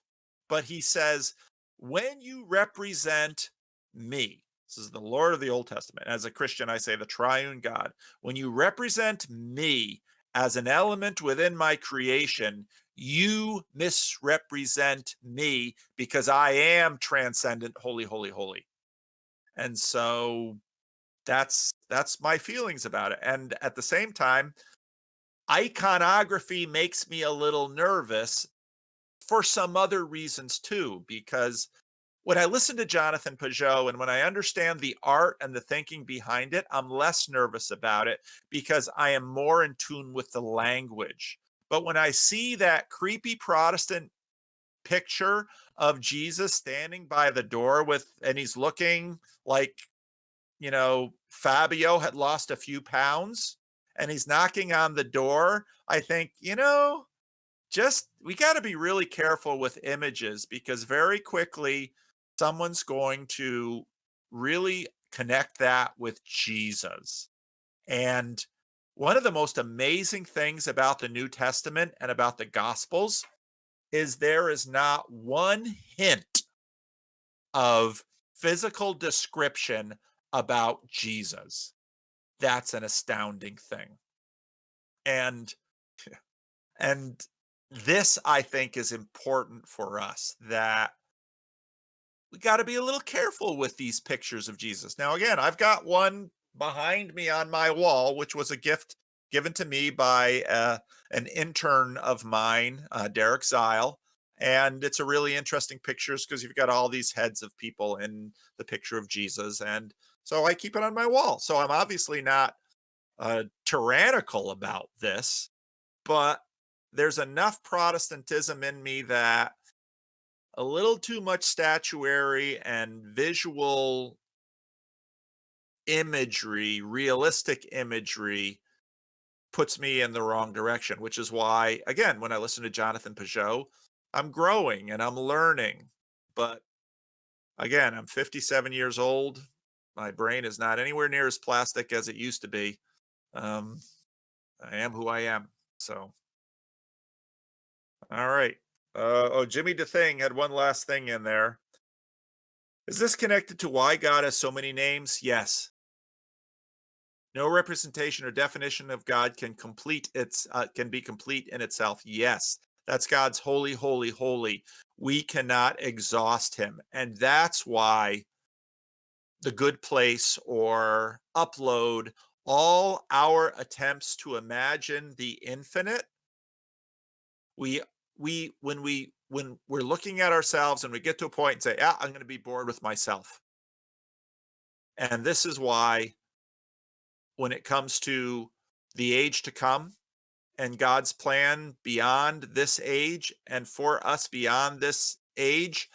but he says, when you represent me, this is the Lord of the Old Testament. As a Christian, I say the triune God. When you represent me as an element within my creation, you misrepresent me because I am transcendent, holy, holy, holy. And so that's my feelings about it. And at the same time, iconography makes me a little nervous for some other reasons too, because when I listen to Jonathan Pajot and when I understand the art and the thinking behind it, I'm less nervous about it because I am more in tune with the language. But when I see that creepy Protestant picture of Jesus standing by the door and he's looking like, Fabio had lost a few pounds and he's knocking on the door, I think, we got to be really careful with images because very quickly someone's going to really connect that with Jesus. And one of the most amazing things about the New Testament and about the Gospels is there is not one hint of physical description about Jesus. That's an astounding thing. And this, I think, is important for us, that we got to be a little careful with these pictures of Jesus. Now, again, I've got one behind me on my wall, which was a gift given to me by an intern of mine, Derek Zile. And it's a really interesting picture because you've got all these heads of people in the picture of Jesus. And so I keep it on my wall. So I'm obviously not tyrannical about this, but there's enough Protestantism in me that a little too much statuary and visual imagery, realistic imagery, puts me in the wrong direction, which is why, again, when I listen to Jonathan Pajot, I'm growing and I'm learning. But again, I'm 57 years old. My brain is not anywhere near as plastic as it used to be. I am who I am. So, all right. Jimmy DeThing had one last thing in there. Is this connected to why God has so many names? Yes. No representation or definition of God can be complete in itself. Yes. That's God's holy, holy, holy. We cannot exhaust him. And that's why the good place or upload all our attempts to imagine the infinite, when we're looking at ourselves and we get to a point and say, I'm going to be bored with myself. And this is why when it comes to the age to come and God's plan beyond this age and for us beyond this age,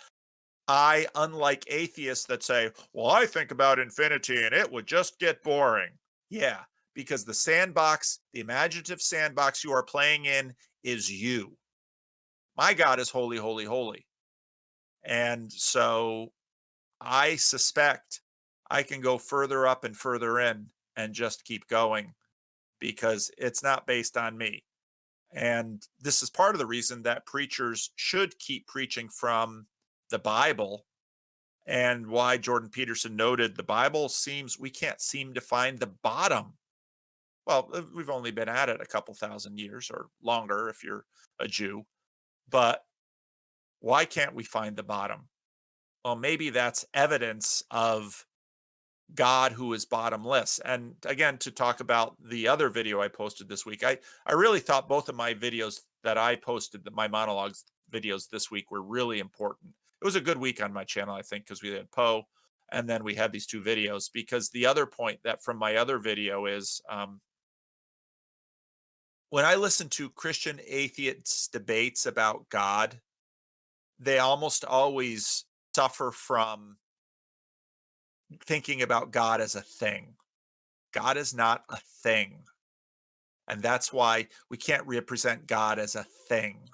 I, unlike atheists that say, well, I think about infinity and it would just get boring. Yeah, because the sandbox, the imaginative sandbox you are playing in is you. My God is holy, holy, holy. And so I suspect I can go further up and further in and just keep going because it's not based on me. And this is part of the reason that preachers should keep preaching from the Bible, and why Jordan Peterson noted the Bible we can't seem to find the bottom. Well, we've only been at it a couple thousand years or longer if you're a Jew, but why can't we find the bottom? Well, maybe that's evidence of God who is bottomless. And again, to talk about the other video I posted this week, I really thought both of my videos that I posted, my monologues videos this week, were really important. It was a good week on my channel, I think, because we had Poe and then we had these two videos. Because the other point that from my other video is when I listen to Christian atheists debates about God, they almost always suffer from thinking about God as a thing. God is not a thing. And that's why we can't represent God as a thing.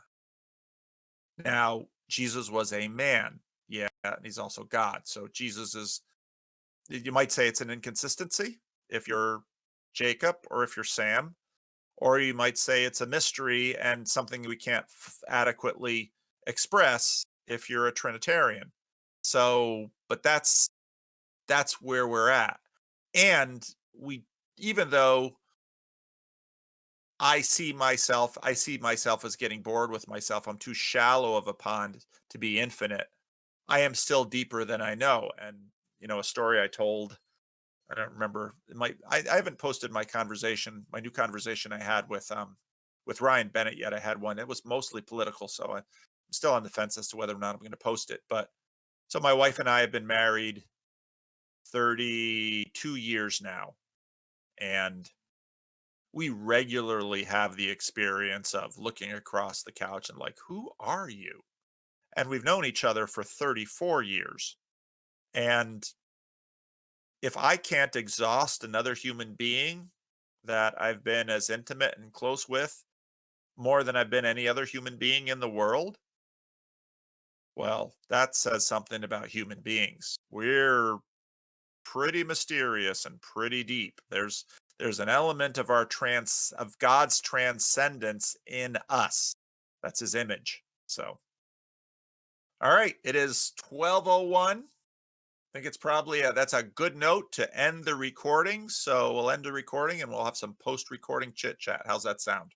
Now, Jesus was a man. Yeah, and he's also God. So Jesus is, you might say it's an inconsistency if you're Jacob or if you're Sam, or you might say it's a mystery and something we can't adequately express if you're a Trinitarian. So, but that's where we're at. And we, even though I see myself as getting bored with myself, I'm too shallow of a pond to be infinite. I am still deeper than I know. And, a story I told, I don't remember, I haven't posted my new conversation I had with Ryan Bennett yet. I had one. It was mostly political, so I'm still on the fence as to whether or not I'm going to post it. But so my wife and I have been married 32 years now, and we regularly have the experience of looking across the couch and like, who are you? And we've known each other for 34 years. And if I can't exhaust another human being that I've been as intimate and close with more than I've been any other human being in the world, well, that says something about human beings. We're pretty mysterious and pretty deep. There's an element of of God's transcendence in us. That's his image. So, all right, it is 12:01. I think it's probably that's a good note to end the recording. So we'll end the recording and we'll have some post-recording chit chat. How's that sound?